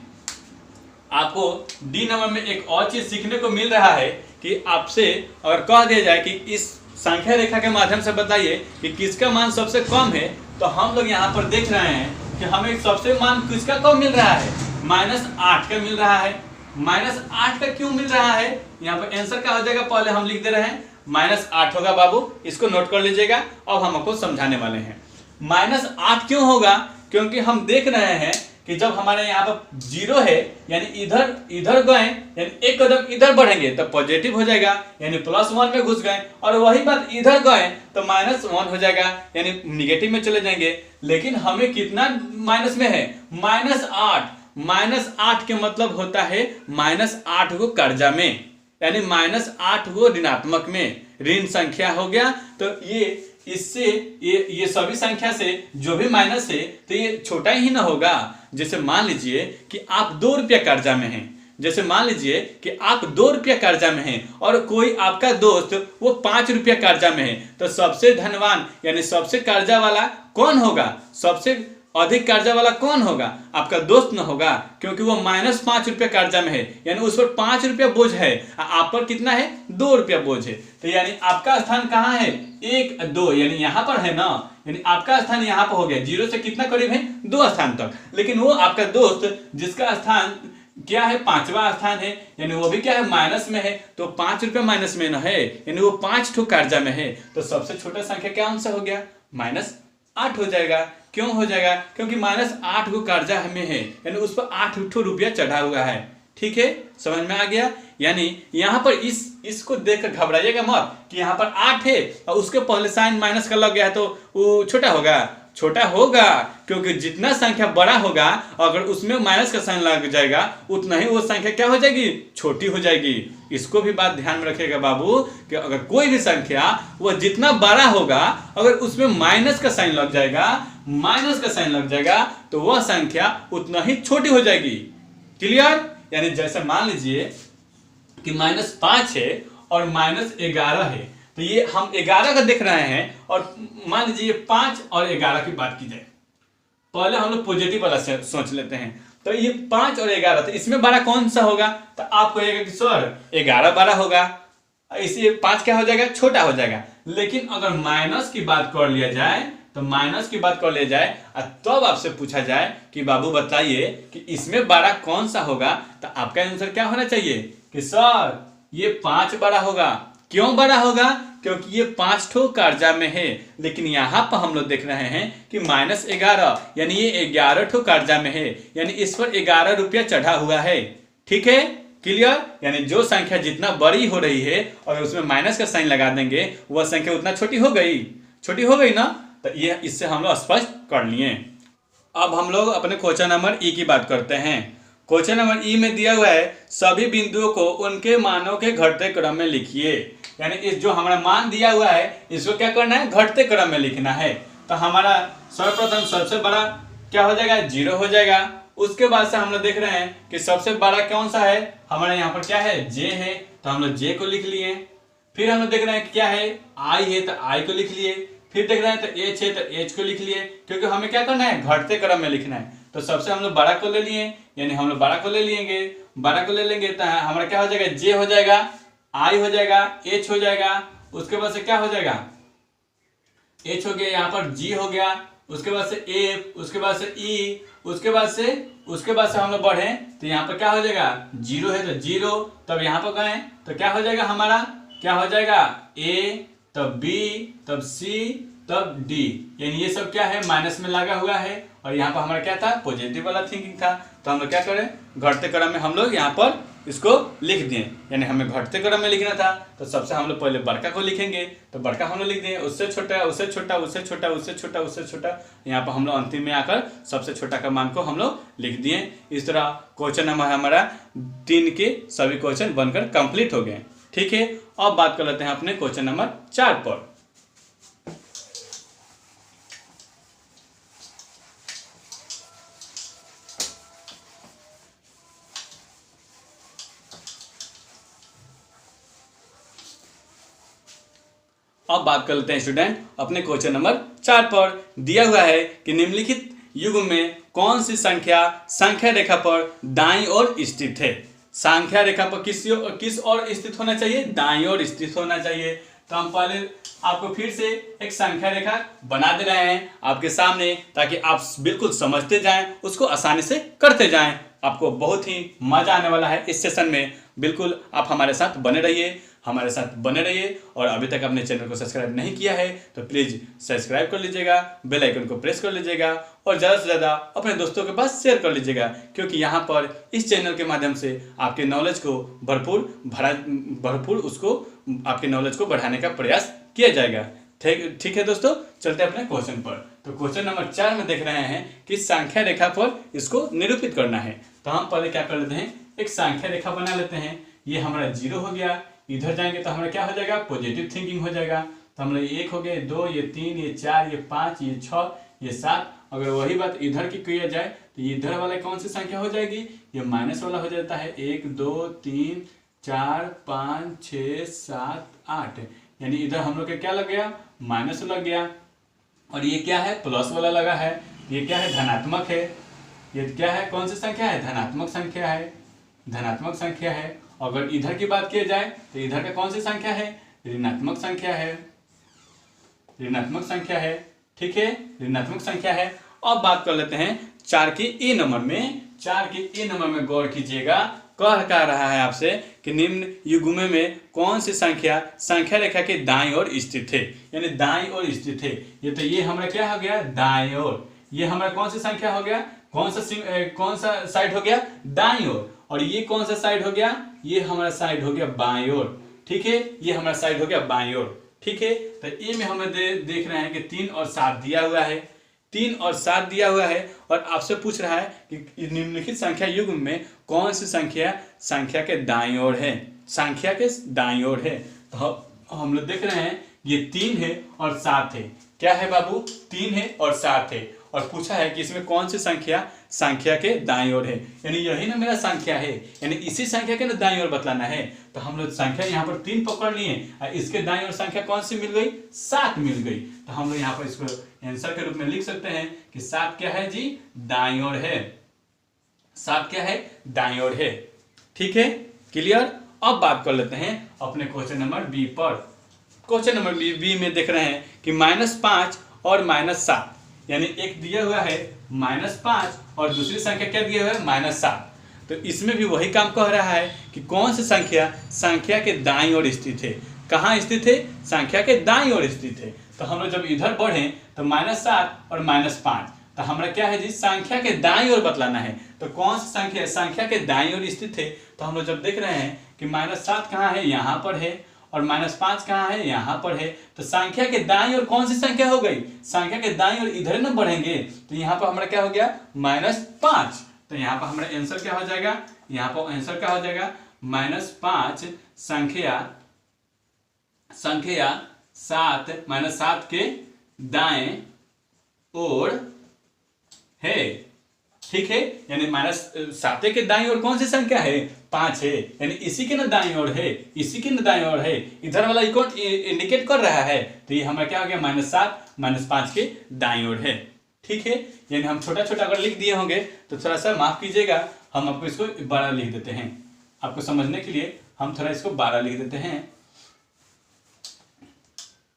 आपको डी नंबर में एक और चीज सीखने को मिल रहा है कि आपसे अगर कह दिया जाए कि इस संख्या रेखा के माध्यम से बताइए कि किसका मान सबसे कम है, तो हम लोग यहाँ पर देख रहे हैं कि हमें सबसे मान किसका कम मिल रहा है, -8 का मिल रहा है। -8 का क्यों मिल रहा है, यहाँ पर आंसर क्या हो जाएगा, पहले हम लिख दे रहे हैं -8 होगा बाबू, इसको नोट कर लीजिएगा। अब हम आपको समझाने वाले हैं -8 क्यों होगा, क्योंकि हम देख रहे हैं कि जब हमारे यहाँ पर 0 है यानी इधर गए, यानी एक कदम इधर बढ़ेंगे तो पॉजिटिव हो जाएगा यानी +1 में घुस गए, और वही बात इधर गए तो -1 हो जाएगा यानी निगेटिव में चले जाएंगे। लेकिन हमें कितना माइनस में है, -8। -8 के मतलब होता है -8 को कर्जा में, यानी -8 को ऋणात्मक में, ऋण संख्या हो गया। तो ये इससे ये सभी संख्या से जो भी माइनस है तो ये छोटा ही ना होगा। जैसे मान लीजिए कि आप 2 रुपया कर्जा में हैं, जैसे मान लीजिए कि आप 2 रुपया कर्जा में हैं और कोई आपका दोस्त वो 5 रुपया कर्जा में है, तो सबसे धनवान यानी सबसे कर्जा वाला कौन होगा, सबसे अधिक कर्जा वाला कौन होगा, आपका दोस्त न होगा, क्योंकि वो -5 रुपया कर्जा में है, यानी उस पर 5 रुपया बोझ है, आप पर कितना है, 2 रुपया बोझ है। तो यानी आपका स्थान कहाँ है, 1 2, यानी यहाँ पर है ना, यानी आपका स्थान यहाँ पर हो गया, 0 से कितना करीब है, 2 स्थान तक। लेकिन वो आपका दोस्त जिसका स्थान क्या है, 5वां स्थान है, यानी वो भी क्या है, माइनस में है, तो 5 रुपया माइनस में न है, यानी वो 5 ठो कर्जा में है। तो सबसे छोटा संख्या क्या आंसर हो गया, -8 हो जाएगा। क्यों हो जाएगा, क्योंकि -8 को कर्जा हमें है, यानी उस पर 8 रुपया चढ़ा हुआ है। ठीक है, समझ में आ गया। यानी यहाँ पर इसको देखकर घबराइएगा मत कि यहाँ पर 8 है और उसके पहले साइन माइनस का लग गया है तो वो छोटा होगा, छोटा होगा, क्योंकि जितना संख्या बड़ा होगा अगर उसमें माइनस का साइन लग जाएगा उतना ही वो संख्या क्या हो जाएगी, छोटी हो जाएगी। इसको भी बात ध्यान में रखिएगा बाबू कि अगर कोई भी संख्या वो जितना बड़ा होगा अगर उसमें माइनस का साइन लग जाएगा, तो वह संख्या उतना ही छोटी हो जाएगी। क्लियर। यानी जैसे मान लीजिए कि -5 है और -11 है, तो ये हम 11 का देख रहे हैं और मान लीजिए 5 और 11 की बात की जाए, पहले हम लोग पॉजिटिव वाला से सोच लेते हैं। तो ये 5 और 11, तो इसमें बड़ा कौन सा होगा? तो आप कहेगा कि सर 11 बड़ा होगा, इसी 5 क्या हो जाएगा? छोटा हो जाएगा। लेकिन अगर माइनस की बात कर लिया जाए, तो माइनस की बात कर लिया जाए और तब आपसे पूछा जाए कि बाबू बताइए कि इसमें बड़ा कौन सा होगा, तो आपका आंसर क्या होना चाहिए कि सर ये 5 बड़ा होगा। क्यों बड़ा होगा? क्योंकि ये 5 ठो कर्जा में है। लेकिन यहाँ पर हम लोग देख रहे हैं कि -11 यानी ये 11 ठो कर्जा में है, यानी इस पर 11 रुपया चढ़ा हुआ है। ठीक है, क्लियर? यानी जो संख्या जितना बड़ी हो रही है और उसमें माइनस का साइन लगा देंगे, वह संख्या उतना छोटी हो गई, छोटी हो गई ना। तो ये इससे हम लोग स्पष्ट कर लिए। अब हम लोग अपने क्वेश्चन नंबर ई की बात करते हैं। क्वेश्चन नंबर ई में दिया हुआ है सभी बिंदुओं को उनके मानों के घटते क्रम में लिखिए। यानी इस जो हमारा मान दिया हुआ है इसको क्या करना है? घटते क्रम में लिखना है। तो हमारा सर्वप्रथम सबसे बड़ा क्या हो जाएगा? 0 हो जाएगा। उसके बाद से हम लोग देख रहे हैं कि सबसे बड़ा कौन सा है? हमारे यहाँ पर क्या है? जे है, तो हम लोग जे को लिख लिए। फिर हम लोग देख रहे हैं कि क्या है? आई है, तो आई को लिख लिए। फिर देख रहे हैं तो एच है, तो एच को लिख लिए, क्योंकि हमें क्या करना है? घटते क्रम में लिखना है। तो सबसे हम लोग बड़ा को ले लिए, यानी हम लोग बड़ा को ले लेंगे। बड़ा को ले लेंगे तो हमारा क्या हो जाएगा? जे हो जाएगा, आई हो जाएगा, एच हो जाएगा। उसके बाद से क्या हो जाएगा? एच हो गया, यहाँ पर जी हो गया। उसके बाद से एफ, उसके बाद से ई, उसके बाद से हम लोग बढ़े तो यहाँ पर क्या हो जाएगा? 0 है तो 0। तब यहाँ पर गए तो क्या हो जाएगा? हमारा क्या हो जाएगा? ए, तब बी, तब सी, तब डी। यानी ये सब क्या है? माइनस में लगा हुआ है। और यहाँ पर हमारा क्या था? पॉजिटिव वाला थिंकिंग था। तो हम लोग क्या करें? घटते क्रम में हम लोग यहाँ पर इसको लिख दिए। यानी हमें घटते क्रम में लिखना था, तो सबसे हम लोग पहले बड़का को लिखेंगे। तो बड़का हम लोग लिख दिए, उससे छोटा, उससे छोटा, उससे छोटा, उससे छोटा, उससे छोटा। यहाँ पर हम लोग अंतिम में आकर सबसे छोटा का मान को हम लोग लिख दिए। इस तरह क्वेश्चन हमारा 3 के सभी क्वेश्चन बनकर कंप्लीट हो गए। ठीक है, अब बात कर लेते हैं अपने क्वेश्चन नंबर 4 पर। अब बात कर लेते हैं स्टूडेंट अपने क्वेश्चन नंबर 4 पर। दिया हुआ है कि निम्नलिखित युग्म में कौन सी संख्या संख्या रेखा पर दाईं ओर स्थित है? संख्या रेखा पर किस ओर स्थित होना चाहिए? दाईं ओर स्थित होना चाहिए। तो हम पहले आपको फिर से एक संख्या रेखा बना दे रहे हैं आपके सामने, ताकि आप बिल्कुल समझते जाएं, उसको आसानी से करते जाएं। आपको बहुत ही मजा आने वाला है इस सेशन में। बिल्कुल आप हमारे साथ बने रहिए, हमारे साथ बने रहिए। और अभी तक अपने चैनल को सब्सक्राइब नहीं किया है तो प्लीज़ सब्सक्राइब कर लीजिएगा, बेल आइकन को प्रेस कर लीजिएगा और ज़्यादा से ज़्यादा अपने दोस्तों के पास शेयर कर लीजिएगा, क्योंकि यहाँ पर इस चैनल के माध्यम से आपके नॉलेज को भरपूर उसको आपके नॉलेज को बढ़ाने का प्रयास किया जाएगा। ठीक है दोस्तों, चलते हैं अपने क्वेश्चन पर। तो क्वेश्चन नंबर 4 में देख रहे हैं कि संख्या रेखा पर इसको निरूपित करना है। तो हम पहले क्या कर लेते हैं? एक संख्या रेखा बना लेते हैं। ये हमारा 0 हो गया। इधर जाएंगे तो हमारा क्या हो जाएगा? पॉजिटिव थिंकिंग हो जाएगा। तो हमारा 1 हो गया, 2, ये 3, ये 4, ये 5, ये 6, ये 7। अगर वही बात इधर की किया जाए तो ये इधर वाला कौन सी संख्या हो जाएगी? ये माइनस वाला हो जाता है। 1, 2, 3, 4, 5, 6, 7, 8। यानी इधर हम लोग का क्या लग गया? माइनस लग गया। और ये क्या है? प्लस वाला लगा है। ये क्या है? धनात्मक है। ये क्या है? कौन सी संख्या है? धनात्मक संख्या है। धनात्मक संख्या है। अगर इधर की बात की जाए तो इधर का कौन सी संख्या है? ऋणात्मक संख्या है। ऋणात्मक संख्या है। ठीक है, ऋणात्मक संख्या है। अब बात कर लेते हैं 4 के ए नंबर में। 4 के ए नंबर में गौर कीजिएगा। कह रहा है आपसे कि निम्न युग्म में कौन सी संख्या संख्या रेखा के दाईं ओर स्थित है? यानी दाईं ओर स्थित है। ये हमारा क्या हो गया? दाईं ओर। ये हमारा कौन सी संख्या हो गया? कौन सा साइड हो गया? दाईं ओर। और ये कौन सा साइड हो गया? ये हमारा साइड हो गया बाईं ओर। ठीक है, ये हमारा साइड हो गया बाईं ओर। ठीक है, तो ए में हमें देख रहे हैं कि 3 और 7 दिया हुआ है। 3 और 7 दिया हुआ है और आपसे पूछ रहा है कि निम्नलिखित संख्या युग्म में कौन सी संख्या संख्या के दाईं ओर है? संख्या के दाईं ओर है। तो हम लोग देख रहे हैं ये 3 है और 7 है। क्या है बाबू? 3 है और 7 है। और पूछा है कि इसमें कौन सी संख्या संख्या के दाईं ओर है, यानी यही ना मेरा संख्या है, यानी इसी संख्या के ना दाईं ओर बतलाना है। तो हम लोग संख्या यहाँ पर 3 पकड़ लिए और इसके दाईं ओर संख्या कौन सी मिल गई, 7 मिल गई। तो हम लोग यहाँ पर इसको आंसर के रूप में लिख सकते हैं कि 7 क्या है जी, दाईं ओर है। 7 क्या है, दाईं ओर है। ठीक है, क्लियर। अब बात कर लेते हैं अपने क्वेश्चन नंबर बी पर। क्वेश्चन नंबर बी में देख रहे हैं कि -5 और -7, यानी एक दिया हुआ है -5 और दूसरी संख्या क्या दिया हुआ है, -7। तो इसमें भी वही काम कह रहा है कि कौन सी संख्या संख्या के दाईं ओर स्थित है। कहाँ स्थित है, संख्या के दाईं ओर स्थित है। तो हम लोग जब इधर बढ़े तो -7 और -5, तो हमारा क्या है जी, संख्या के दाईं ओर बतलाना है। तो कौन सी संख्या संख्या के दाईं ओर स्थित है। तो हम लोग जब देख रहे हैं कि -7 कहाँ है, यहाँ पर है, और -5 कहाँ है, यहाँ पर है। तो संख्या के दाईं ओर कौन सी संख्या हो गई, संख्या के दाईं ओर इधर न बढ़ेंगे तो यहाँ पर हमारा क्या हो गया, -5। तो यहाँ पर हमारा आंसर क्या हो जाएगा, यहाँ पर आंसर क्या हो जाएगा, -5 संख्या 7 के दाएं ओर है। ठीक है, यानी -7 के दाईं ओर कौन सी संख्या है, 5 है, यानी इसी के न दाईं ओर है, इसी के न दाईं ओर है। इधर वाला इक्वल इंडिकेट कर रहा है, तो ये हमारा क्या हो गया, -7 -5 के दाईं ओर है। ठीक है, यानी हम छोटा छोटा अगर लिख दिए होंगे तो थोड़ा सा माफ कीजिएगा, हम आपको इसको 12 लिख देते हैं। आपको समझने के लिए हम थोड़ा इसको 12 लिख देते हैं।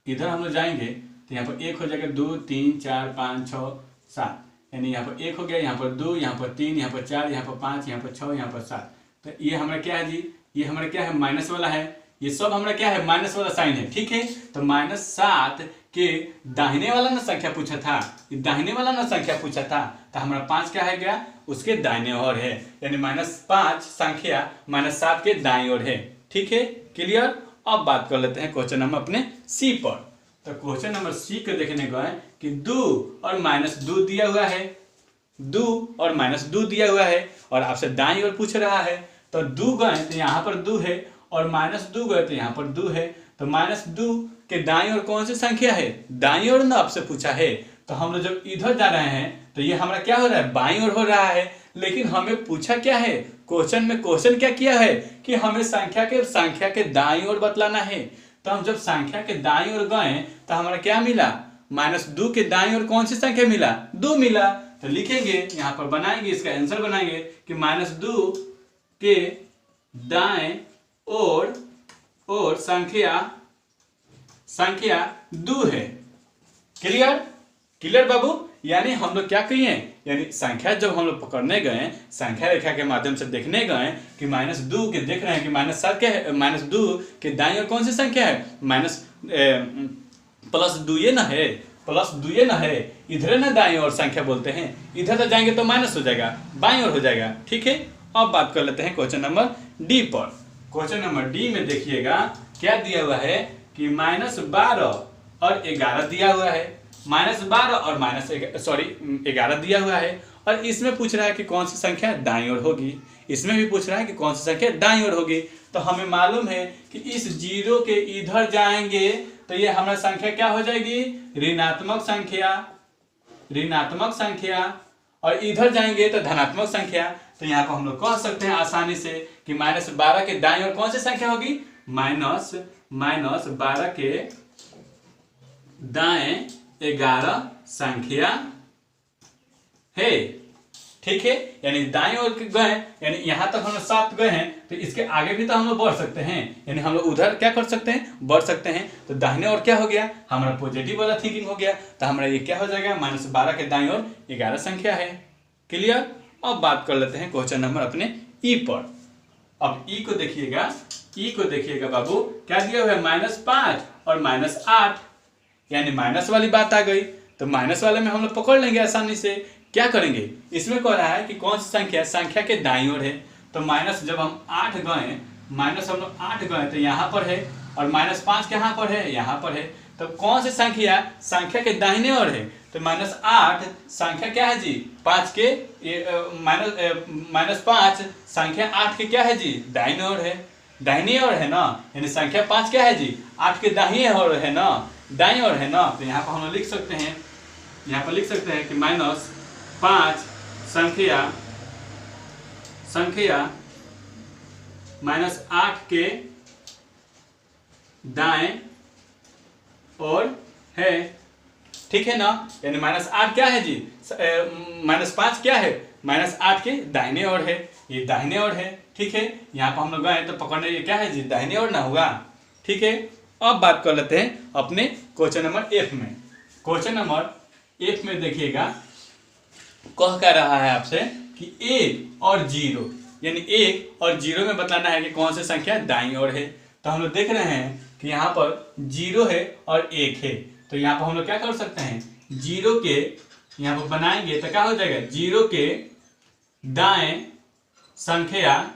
इधर हम लोग जाएंगे तो यहाँ पर 1 हो जाएगा, 2 3 4 5 6 7, यानी यहाँ पर 1 हो गया, यहाँ पर 2, यहाँ पर 3, यहाँ पर 4, यहाँ पर 5, यहाँ पर 6, यहाँ पर 7। तो ये हमारा क्या है जी, ये हमारा क्या है, माइनस वाला है। ये सब हमारा क्या है, माइनस वाला साइन है। ठीक है, तो -7 के दाहिने वाला ना संख्या पूछा था, दाहिने वाला ना संख्या पूछा था, तो हमारा 5 क्या है गया, उसके दाहिने ओर है, यानी -5 संख्या -7 के दाईं ओर है। ठीक है, क्लियर। अब बात कर लेते हैं क्वेश्चन नंबर अपने सी पर। तो क्वेश्चन नंबर सी को देखने को है कि 2 और -2 दिया हुआ है, 2 और -2 दिया हुआ है, और आपसे दाईं ओर पूछ रहा है। तो 2 गए तो यहाँ पर 2 है, और -2 गए तो यहाँ पर 2 है। तो -2 के दाईं ओर कौन सी संख्या है, दाईं ओर ना आपसे पूछा है। तो हम लोग जब इधर जा रहे हैं तो ये हमारा क्या हो रहा है, बाईं ओर हो रहा है। लेकिन हमें पूछा क्या है, क्वेश्चन में क्वेश्चन क्या किया है कि हमें संख्या के दाईं ओर बतलाना है। तो हम जब संख्या के दाईं ओर गए तो हमारा क्या मिला, -2 के दाईं ओर कौन सी संख्या मिला, 2 मिला। तो लिखेंगे यहाँ पर, बनाएंगे इसका आंसर बनाएंगे कि -2 के दाएं ओर संख्या 2 है। क्लियर बाबू। यानी हम लोग क्या किए, यानी संख्या जब हम लोग पकड़ने गए, संख्या रेखा के माध्यम से देखने गए कि -2 के देख रहे हैं कि -7 क्या है, -2 के दाईं ओर कौन सी संख्या है, +2 ये ना है, +2 ये ना है, इधर ना दाईं ओर संख्या बोलते हैं। इधर तो जाएंगे तो माइनस हो जाएगा, बाईं ओर हो जाएगा। ठीक है, अब बात कर लेते हैं क्वेश्चन नंबर डी पर। क्वेश्चन नंबर डी में देखिएगा क्या दिया हुआ है कि -12 और 11 दिया हुआ है, -12 और -11 दिया हुआ है, और इसमें पूछ रहा है कि कौन सी संख्या दाईं ओर होगी। इसमें भी पूछ रहा है कि कौन सी संख्या दाईं ओर होगी। तो हमें मालूम है कि इस 0 के इधर जाएंगे तो ये हमारा संख्या क्या हो जाएगी, ऋणात्मक संख्या, और इधर जाएंगे तो धनात्मक संख्या। तो यहाँ पर हम लोग कह सकते हैं आसानी से कि -12 के दाईं ओर कौन सी संख्या होगी, -12 के दाएं 11 संख्या है। ठीक है, यानी दाएं ओर गए, यानी यहां तक हम लोग 7 गए हैं, तो इसके आगे भी तो हम लोग बढ़ सकते हैं, यानी हम लोग उधर क्या कर सकते हैं, बढ़ सकते हैं। तो दाहिने ओर क्या हो गया, हमारा पॉजिटिव वाला थिंकिंग हो गया। तो हमारा ये क्या हो जाएगा, -12 के दाएं ओर 11 संख्या है। क्लियर। अब बात कर लेते हैं क्वेश्चन नंबर अपने ई पर। अब ई को देखिएगा बाबू, क्या दिया हुआ है, -5 और -8, यानी माइनस वाली बात आ गई। तो माइनस वाले में हम लोग पकड़ लेंगे आसानी से। क्या करेंगे, इसमें कह रहा है कि कौन सी संख्या के दाईं ओर है। तो माइनस जब हम 8 गए, हम लोग 8 गए तो यहाँ पर है, और -5 कहाँ पर है, यहाँ पर है। तो कौन सी संख्या के दाहिने ओर है। तो -8 संख्या क्या है जी, 5 के -5 संख्या 8 के क्या है जी, दाहिने ओर है, दाहिनी ओर है ना, यानी संख्या 5 क्या है जी, 8 के दाहिने ओर है ना, दाईं ओर है ना। तो यहाँ पर हम लोग लिख सकते हैं यहाँ पर लिख सकते हैं कि -5 संख्या -8 के दाएं ओर है। ठीक है ना, यानी -8 क्या है जी, -5 क्या है, -8 के दाहिने ओर है, ये दाहिने ओर है। ठीक है, यहाँ पर हम लोग गए तो पकड़ने, ये क्या है जी, दाहिने ओर ना होगा। ठीक है, अब बात कर लेते हैं अपने क्वेश्चन नंबर F में। क्वेश्चन नंबर F में देखिएगा, कह क्या रहा है आपसे कि 1 और 0, यानी 1 और 0 में बतलाना है कि कौन सी संख्या दाईं ओर है। तो हम लोग देख रहे हैं कि यहाँ पर 0 है और 1 है, तो यहाँ पर हम लोग क्या कर सकते हैं, 0 के यहाँ पर बनाएंगे तो क्या हो जाएगा, 0 के दाएं संख्या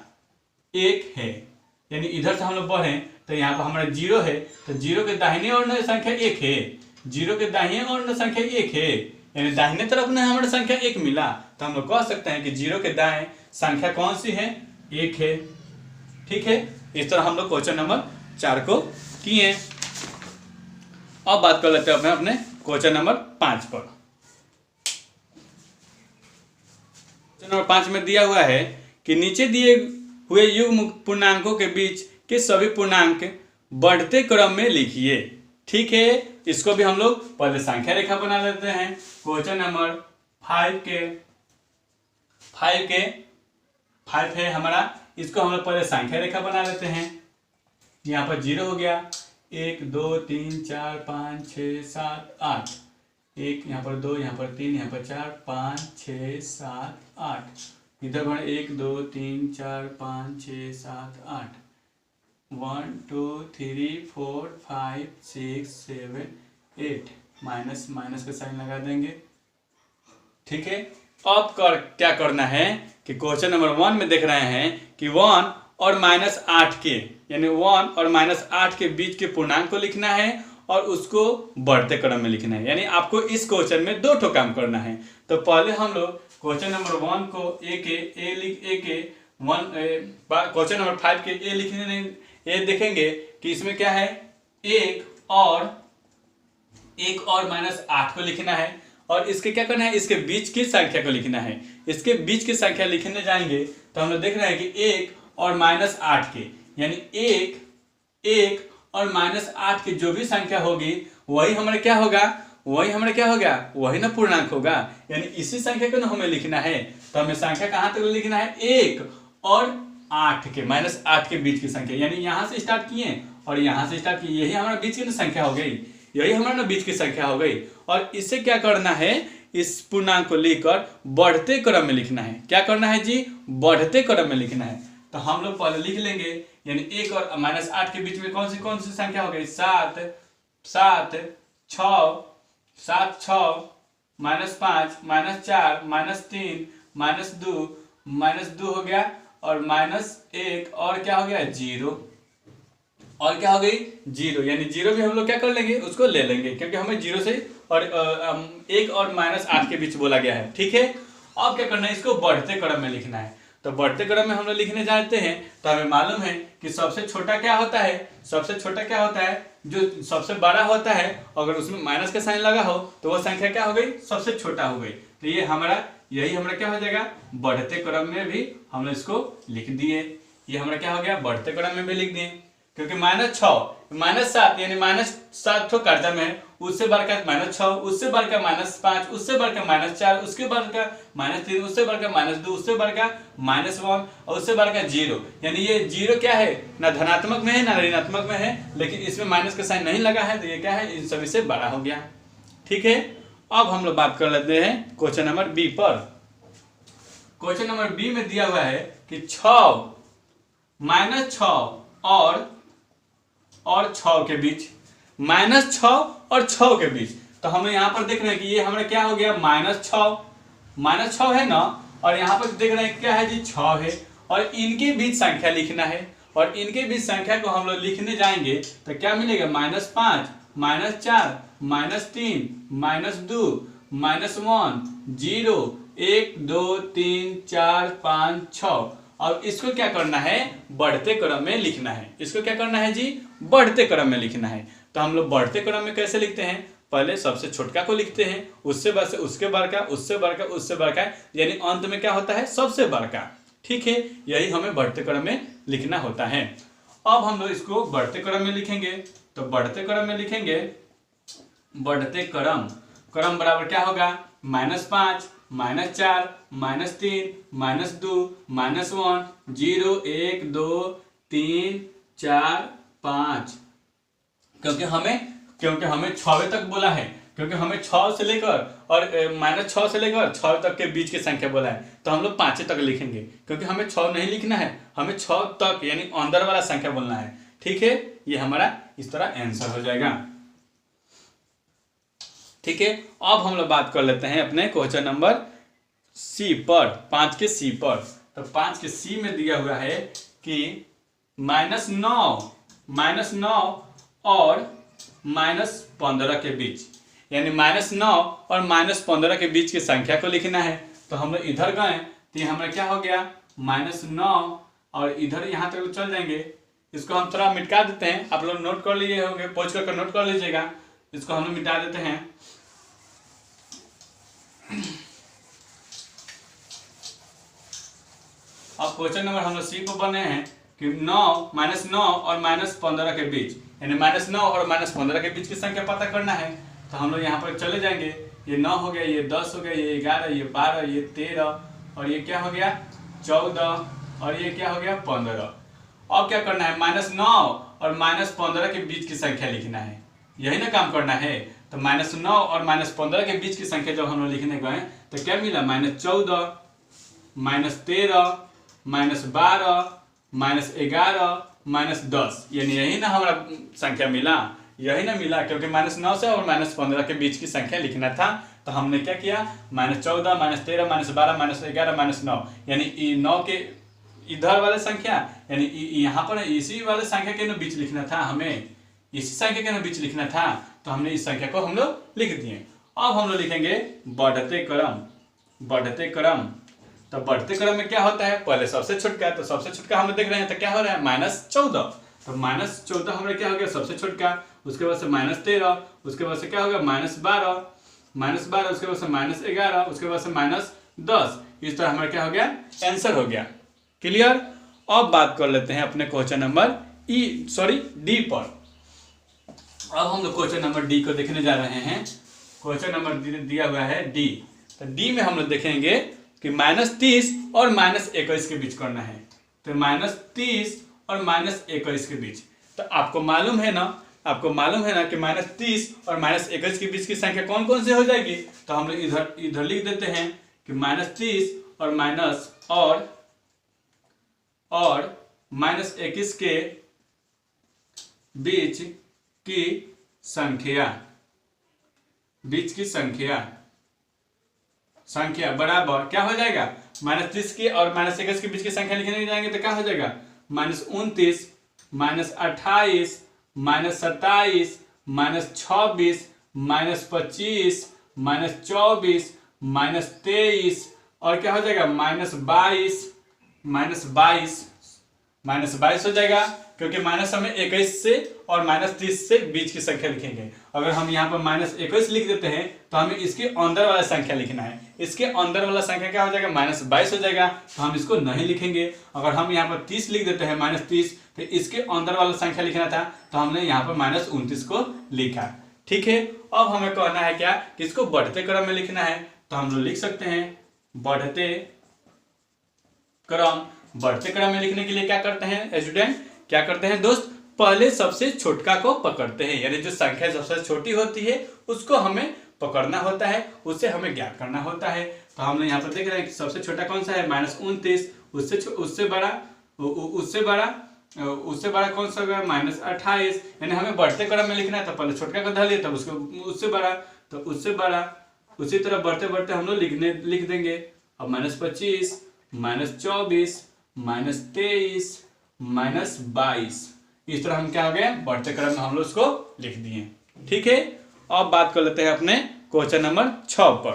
1 है, यानी इधर से हम लोग बढ़े तो यहाँ पर हमारा 0 है, तो 0 के दाहिने ओर में संख्या 1 है, 0 के दाहिने ओर में संख्या 1 है, यानी दाहिने तरफ में हमारा संख्या 1 मिला, तो हम लोग कह सकते हैं कि 0 के दाएं संख्या कौन सी है, 1 है। ठीक है, इस तरह हम लोग क्वेश्चन नंबर 4 को किए। अब बात कर लेते हैं अपने क्वेश्चन नंबर 5 पर। क्वेश्चन नंबर 5 में दिया हुआ है कि नीचे दिए हुए युग्म पूर्णांकों के बीच के सभी पूर्णांक बढ़ते क्रम में लिखिए। ठीक है, इसको भी हम लोग पहले संख्या रेखा बना लेते हैं। क्वेश्चन नंबर 5 है हमारा, इसको हम लोग पहले संख्या रेखा बना लेते हैं। यहाँ पर 0 हो गया, 1 2 3 4 5 6 7 8, 1 यहाँ पर 2, यहाँ पर 3, यहाँ पर 4 5 6 7 8, इधर बढ़े 1 2 3 4 5 6 7 8, 1 2 3 4 5 6 7 8, माइनस माइनस का साइन लगा देंगे। ठीक है, अब क्या करना है कि क्वेश्चन नंबर 1 में देख रहे हैं कि 1 और -8 के, यानी 1 और -8 के बीच के पूर्णांक को लिखना है और उसको बढ़ते क्रम में लिखना है। यानी आपको इस क्वेश्चन में 2 ठो काम करना है। तो पहले हम लोग क्वेश्चन नंबर 1 को क्वेश्चन नंबर 5 के ए लिखने ये देखेंगे कि इसमें क्या है, 1 और -8 को लिखना है, और इसके क्या करना है, इसके बीच की संख्या को लिखना है। इसके बीच की संख्या लिखने जाएंगे तो हम लोग देख रहे हैं कि 1 और -8 के, यानी 1 और -8 की जो भी संख्या होगी वही हमारा क्या होगा, वही ना पूर्णांक होगा, यानी इसी संख्या को ना हमें लिखना है। तो हमें संख्या कहाँ तक लिखना है, 1 और 8 के, -8 के बीच की संख्या, यानी यहाँ से स्टार्ट किए और यहाँ से स्टार्ट किए, यही हमारा बीच की संख्या हो गई, यही हमारा बीच की संख्या हो गई। और इससे क्या करना है, इस पूर्णांक को लेकर बढ़ते क्रम में लिखना है। क्या करना है जी, बढ़ते क्रम में लिखना है। तो हम लोग पहले लिख लेंगे, यानी 1 और -8 के बीच में कौन सी संख्या हो गई, 7 7 6 7 6, -5 -4 -3 -2 हो गया, और -1 और क्या हो गया, 0, और क्या हो गई, 0, यानी 0 भी हम लोग क्या कर लेंगे, उसको ले लेंगे, क्योंकि हमें 0 से और 1 और -8 के बीच बोला गया है। ठीक है, अब क्या करना है, इसको बढ़ते क्रम में लिखना है। तो बढ़ते क्रम में हम लोग लिखने जाते हैं तो हमें मालूम है कि सबसे छोटा क्या होता है, जो सबसे बड़ा होता है, अगर उसमें माइनस का साइन लगा हो तो वो संख्या क्या हो गई, सबसे छोटा हो गई। तो यही हमारा क्या हो जाएगा, बढ़ते क्रम में भी हम लोग इसको लिख दिए। ये हमारा क्या हो गया, बढ़ते क्रम में भी लिख दिए, क्योंकि -6 -7 यानी -7 तो कर्जा में है, उससे बढ़कर -6, उससे बढ़कर -5, उससे बढ़कर -4, उसके बढ़कर -3, उससे बढ़कर -2, उससे बढ़कर -1 और उससे बढ़कर 0। यानी ये 0 क्या है, ना धनात्मक में है ना ऋणात्मक में है, लेकिन इसमें माइनस का साइन नहीं लगा है, तो ये क्या है, इन सभी से बड़ा हो गया। ठीक है, अब हम लोग बात कर लेते हैं क्वेश्चन नंबर बी पर। क्वेश्चन नंबर बी में दिया हुआ है कि 6 और 6 के बीच, -6 और 6 के बीच, तो हमें यहाँ पर देख रहे हैं कि ये हमारा क्या हो गया, -6 है ना, और यहाँ पर देख रहे हैं क्या है जी, 6 है, और इनके बीच संख्या लिखना है, और इनके बीच संख्या को हम लोग लिखने जाएंगे तो क्या मिलेगा, -5 -4 -3 -2 -1 0 1 2 3 4 5 6। अब इसको क्या करना है, बढ़ते क्रम में लिखना है। इसको क्या करना है जी, बढ़ते क्रम में लिखना है। तो हम लोग बढ़ते क्रम में कैसे लिखते हैं, पहले सबसे छोटका को लिखते हैं, उससे बड़ा, उसके बड़का, उससे बड़का, उससे बड़का, यानी अंत में क्या होता है, सबसे बड़का। ठीक है, यही हमें बढ़ते क्रम में लिखना होता है। अब हम लोग इसको बढ़ते क्रम में लिखेंगे, तो बढ़ते क्रम में लिखेंगे, बढ़ते क्रम, क्रम बराबर क्या होगा, -5, -4, -3, -2, -1, 0, 1, 2, 3, 4, 5। क्योंकि हमें 6वें तक बोला है, क्योंकि हमें 6 से लेकर और -6 से लेकर 6 तक के बीच की संख्या बोला है, तो हम लोग 5 तक लिखेंगे, क्योंकि हमें 6 नहीं लिखना है, हमें 6 तक यानी अंदर वाला संख्या बोलना है। ठीक है, ये हमारा इस तरह आंसर हो जाएगा। ठीक है, अब हम लोग बात कर लेते हैं अपने क्वेश्चन नंबर सी पर, 5 के सी पर। तो 5 के सी में दिया हुआ है कि -9 और -15 के बीच, यानी -9 और -15 के बीच की संख्या को लिखना है। तो हम लोग इधर गए तो ये हमारा क्या हो गया, -9, और इधर यहाँ तक चल जाएंगे। इसको हम थोड़ा मिटा देते हैं, आप लोग नोट कर लिए होंगे, पहुँच कर नोट कर लीजिएगा। इसको हम लोग मिटा देते हैं। अब क्वेश्चन नंबर हम लोग सी को बने हैं कि -9 और -15 के बीच, यानी -9 और -15 के बीच की संख्या पता करना है। तो हम लोग यहाँ पर चले जाएंगे, ये 9 हो गया, ये 10 हो गया, ये 11, ये 12, ये 13, और ये क्या हो गया 14, और ये क्या हो गया 15। अब क्या करना है, -9 और -15 के बीच की संख्या लिखना है, यही ना काम करना है। तो -9 और -15 के बीच की संख्या जब हम लोग लिखने गए तो क्या मिला, -14, -13, -12, -11, -10, यानी यही ना हमारा संख्या मिला, यही ना मिला, क्योंकि -9 से और -15 के बीच की संख्या लिखना था। तो हमने क्या किया, -14, -13, -12, -11, -9, यानी 9 के इधर वाले संख्या, यानी यहाँ पर इसी वाले संख्या के ना बीच लिखना था, हमें इसी संख्या के ना बीच लिखना था। तो हमने इस संख्या को हम लोग लिख दिए। अब हम लोग लिखेंगे बढ़ते क्रम, बढ़ते क्रम। तो बढ़ते क्रम में क्या होता है, पहले सबसे छोटका, तो सबसे छोटका हम लोग देख रहे हैं, तो क्या हो रहा है, -14। तो -14 हमारे क्या हो गया, सबसे छोटका, उसके बाद से -13, उसके बाद से क्या होगा, -12, उसके बाद से -11, उसके बाद से -10। इस तरह हमारा क्या हो गया, आंसर हो गया। क्लियर। अब बात कर लेते हैं अपने क्वेश्चन नंबर डी पर। अब हम लोग क्वेश्चन नंबर डी को देखने जा रहे हैं। क्वेश्चन नंबर दिया हुआ है डी। तो डी में हम लोग देखेंगे कि -30 और -21 के बीच करना है। तो -30 और -21 के बीच, तो आपको मालूम है ना कि -30 और -21 के बीच की संख्या कौन कौन से हो जाएगी। तो हम लोग इधर लिख देते हैं कि -30 और -21 के बीच की संख्या बराबर क्या हो जाएगा, -30 के और -21 के बीच की संख्या लिखने जाएंगे तो क्या हो जाएगा, -29, -28, -27, -26, -25, -24, -23, और क्या हो जाएगा -22 हो जाएगा, क्योंकि माइनस हमें 21 से और -30 से बीच की संख्या लिखेंगे। अगर हम यहाँ पर -21 लिख देते हैं तो हमें इसके अंदर वाला संख्या लिखना है। इसके अंदर वाला संख्या क्या हो जाएगा, -22 हो जाएगा, तो हम इसको नहीं लिखेंगे। अगर हम यहाँ पर 30 लिख देते हैं -30, तो इसके अंदर वाला संख्या लिखना था, तो हमने यहाँ पर -29 को लिखा। ठीक है। अब हमें कहना है क्या कि इसको बढ़ते क्रम में लिखना है। तो हम लोग लिख सकते हैं बढ़ते क्रम। बढ़ते क्रम में लिखने के लिए क्या करते हैं स्टूडेंट, क्या करते हैं दोस्त, पहले सबसे छोटका को पकड़ते हैं, यानी जो संख्या सबसे छोटी होती है उसको हमें पकड़ना होता है, उससे हमें ज्ञात करना होता है। तो हम लोग यहाँ पर देख रहे हैं कि सबसे छोटा कौन सा है, -29, उससे बड़ा कौन सा होगा, -28, यानी हमें बढ़ते क्रम में लिखना है। तो पहले छोटका को धर लिया, तब उसको उससे बड़ा, तो उससे बड़ा, उसी तरह बढ़ते बढ़ते हम लोग लिख देंगे। अब -25, -24, -23, -22, इस तरह हम क्या हो गए, बढ़ते क्रम में हम लोग उसको लिख दिए। ठीक है। अब बात कर लेते हैं अपने क्वेश्चन नंबर 6 पर।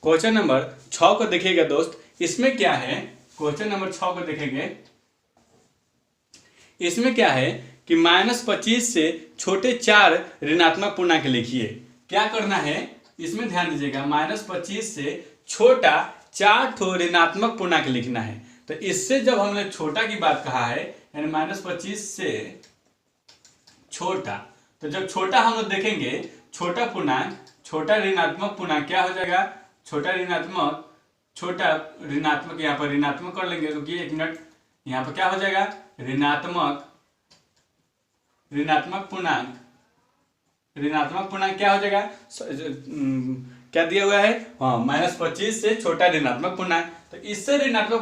क्वेश्चन नंबर 6 को देखिएगा दोस्त, इसमें क्या है, क्वेश्चन नंबर 6 को देखेंगे, इसमें क्या है कि -25 से छोटे 4 ऋणात्मक पूर्णांक लिखिए। क्या करना है इसमें ध्यान दीजिएगा, -25 से छोटा 4 ठो ऋणात्मक पूर्णांक लिखना है। तो इससे जब हमने छोटा की बात कहा है, यानी -25 से छोटा, तो जब छोटा हम लोग देखेंगे, छोटा पूर्णांक, छोटा ऋणात्मक पूर्णांक क्या हो जाएगा, छोटा ऋणात्मक यहाँ पर ऋणात्मक कर लेंगे, रुकिए 1 मिनट, यहाँ पर क्या हो जाएगा, ऋणात्मक पूर्णांक क्या हो जाएगा, क्या दिया हुआ है, हाँ, -25 से छोटा ऋणात्मक पूर्णांक। तो इससे ऋणात्मक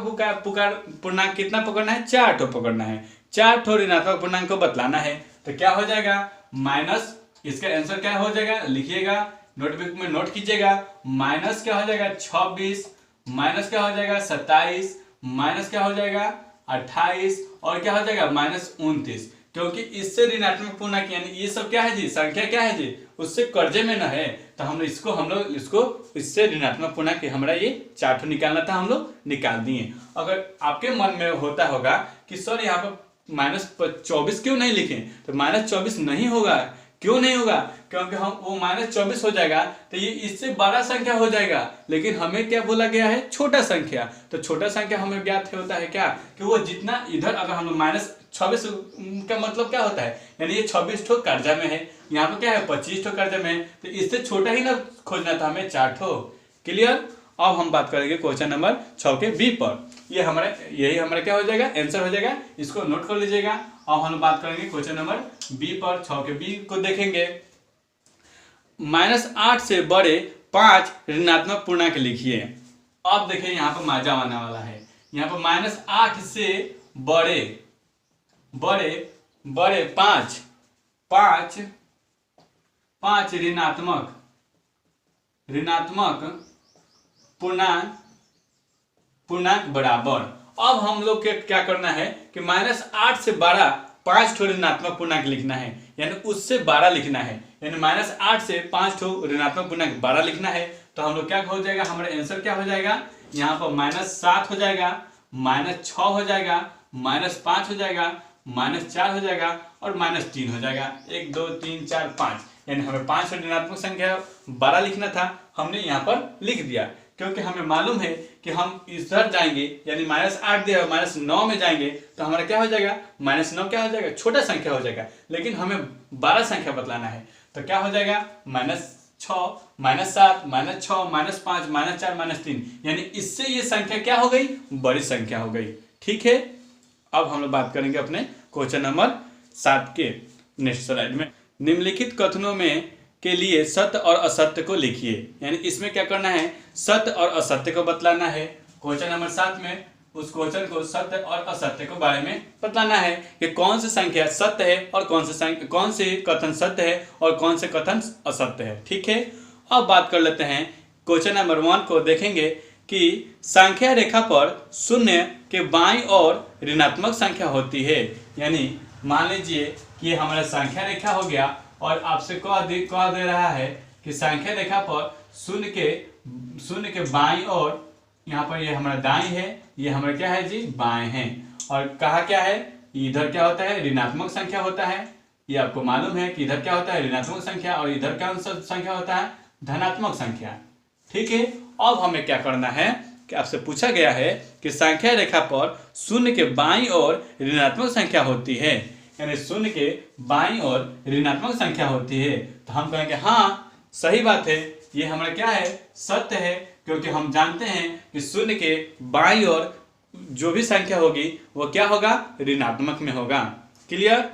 पूर्णांक कितना पकड़ना है, 4 ठो पकड़ना है, 4 ठो ऋणात्मक पूर्णांक को बतलाना है। तो क्या हो जाएगा, माइनस, इसका आंसर क्या हो जाएगा, लिखिएगा, नोटबुक में नोट कीजिएगा, माइनस क्या हो जाएगा 26, माइनस क्या हो जाएगा 27, माइनस क्या हो जाएगा 28 और क्या हो जाएगा -29, क्योंकि इससे ऋणात्मक पूर्णांक यानी ये सब क्या है जी, संख्या क्या है जी, उससे कर्जे में न है। तो हम लोग इसको इससे ऋणात्मक पूर्णांक हमारा ये 4 ठो निकालना था, हम लोग निकाल दिए। अगर आपके मन में होता होगा कि सर यहाँ पर -24 क्यों नहीं लिखें, तो -24 नहीं होगा, क्यों नहीं होगा, क्योंकि हम वो -24 हो जाएगा तो ये इससे बड़ा संख्या हो जाएगा, लेकिन हमें क्या बोला गया है, छोटा संख्या। तो छोटा संख्या हमें ज्ञात होता है क्या, कि वो जितना इधर, अगर हम लोग -26 का मतलब क्या होता है, यानी ये 26 ठो कर्जा में है, यहाँ पर क्या है 25 ठो कर्जा में है, तो इससे छोटा ही ना खोजना था हमें, 4 ठो। क्लियर। अब हम बात करेंगे क्वेश्चन नंबर 6 के बी पर। यही हमारा क्या हो जाएगा, आंसर हो जाएगा, इसको नोट कर लीजिएगा। अब हम बात करेंगे क्वेश्चन नंबर बी पर। 6 के बी को देखेंगे, -8 से बड़े 5 ऋणात्मक पूर्णांक लिखिए। अब देखिए यहाँ पर मजा आने वाला है, यहाँ पर -8 से बड़े 5 ऋणात्मक पूर्णांक बराबर। अब हम लोग के क्या करना है कि -8 से बड़ा 5 ठो ऋणात्मक पूर्णांक लिखना है, यानी उससे 12 लिखना है, यानी -8 से 5 ठो ऋणात्मक पूर्णांक 12 लिखना है। तो हम लोग क्या हो जाएगा, हमारा आंसर क्या हो जाएगा, यहाँ पर -7 हो जाएगा, -6 हो जाएगा, -5 हो जाएगा, -4 हो जाएगा और -3 हो जाएगा। 1 2 3 4 5, यानी हमें 5 ऋणात्मक संख्या 12 लिखना था, हमने यहाँ पर लिख दिया, क्योंकि हमें मालूम है कि हम इधर जाएंगे, यानी -8 दिया -9 में जाएंगे तो हमारा क्या हो जाएगा, -9 क्या हो जाएगा, छोटा संख्या हो जाएगा, लेकिन हमें 12 संख्या बतलाना है। तो क्या हो जाएगा, -6, -7, -6, -5, -4, -3, यानी इससे ये संख्या क्या हो गई, बड़ी संख्या हो गई। ठीक है। अब हम लोग बात करेंगे अपने क्वेश्चन नंबर 7 के नेक्स्ट स्लाइड में। निम्नलिखित कथनों में के लिए सत्य और असत्य को लिखिए, यानी इसमें क्या करना है, सत्य और असत्य को बतलाना है। क्वेश्चन नंबर 7 में उस क्वेश्चन को सत्य और असत्य के बारे में बतलाना है कि कौन सी संख्या सत्य है और कौन से कथन सत्य है और कौन से कथन असत्य है। ठीक है। अब बात कर लेते हैं क्वेश्चन नंबर 1 को। देखेंगे कि संख्या रेखा पर शून्य के बाईं ओर ऋणात्मक संख्या होती है, यानी मान लीजिए कि हमारा संख्या रेखा हो गया और आपसे कह दे रहा है कि संख्या रेखा पर शून्य के बाईं ओर, यहाँ पर ये हमारा दाएं है, ये हमारा क्या है जी, बाएं है, और कहा क्या है, इधर क्या होता है, ऋणात्मक संख्या होता है। ये आपको मालूम है कि इधर क्या होता है, ऋणात्मक संख्या, और इधर क्या संख्या होता है, धनात्मक संख्या। ठीक है। अब हमें क्या करना है कि आपसे पूछा गया है कि संख्या रेखा पर शून्य के बाईं ओर ऋणात्मक संख्या होती है, यानी शून्य के बाईं ओर ऋणात्मक संख्या होती है। तो हम कहेंगे हाँ सही बात है, ये हमारा क्या है, सत्य है, क्योंकि हम जानते हैं कि शून्य के बाईं ओर जो भी संख्या होगी वो क्या होगा, ऋणात्मक में होगा। क्लियर।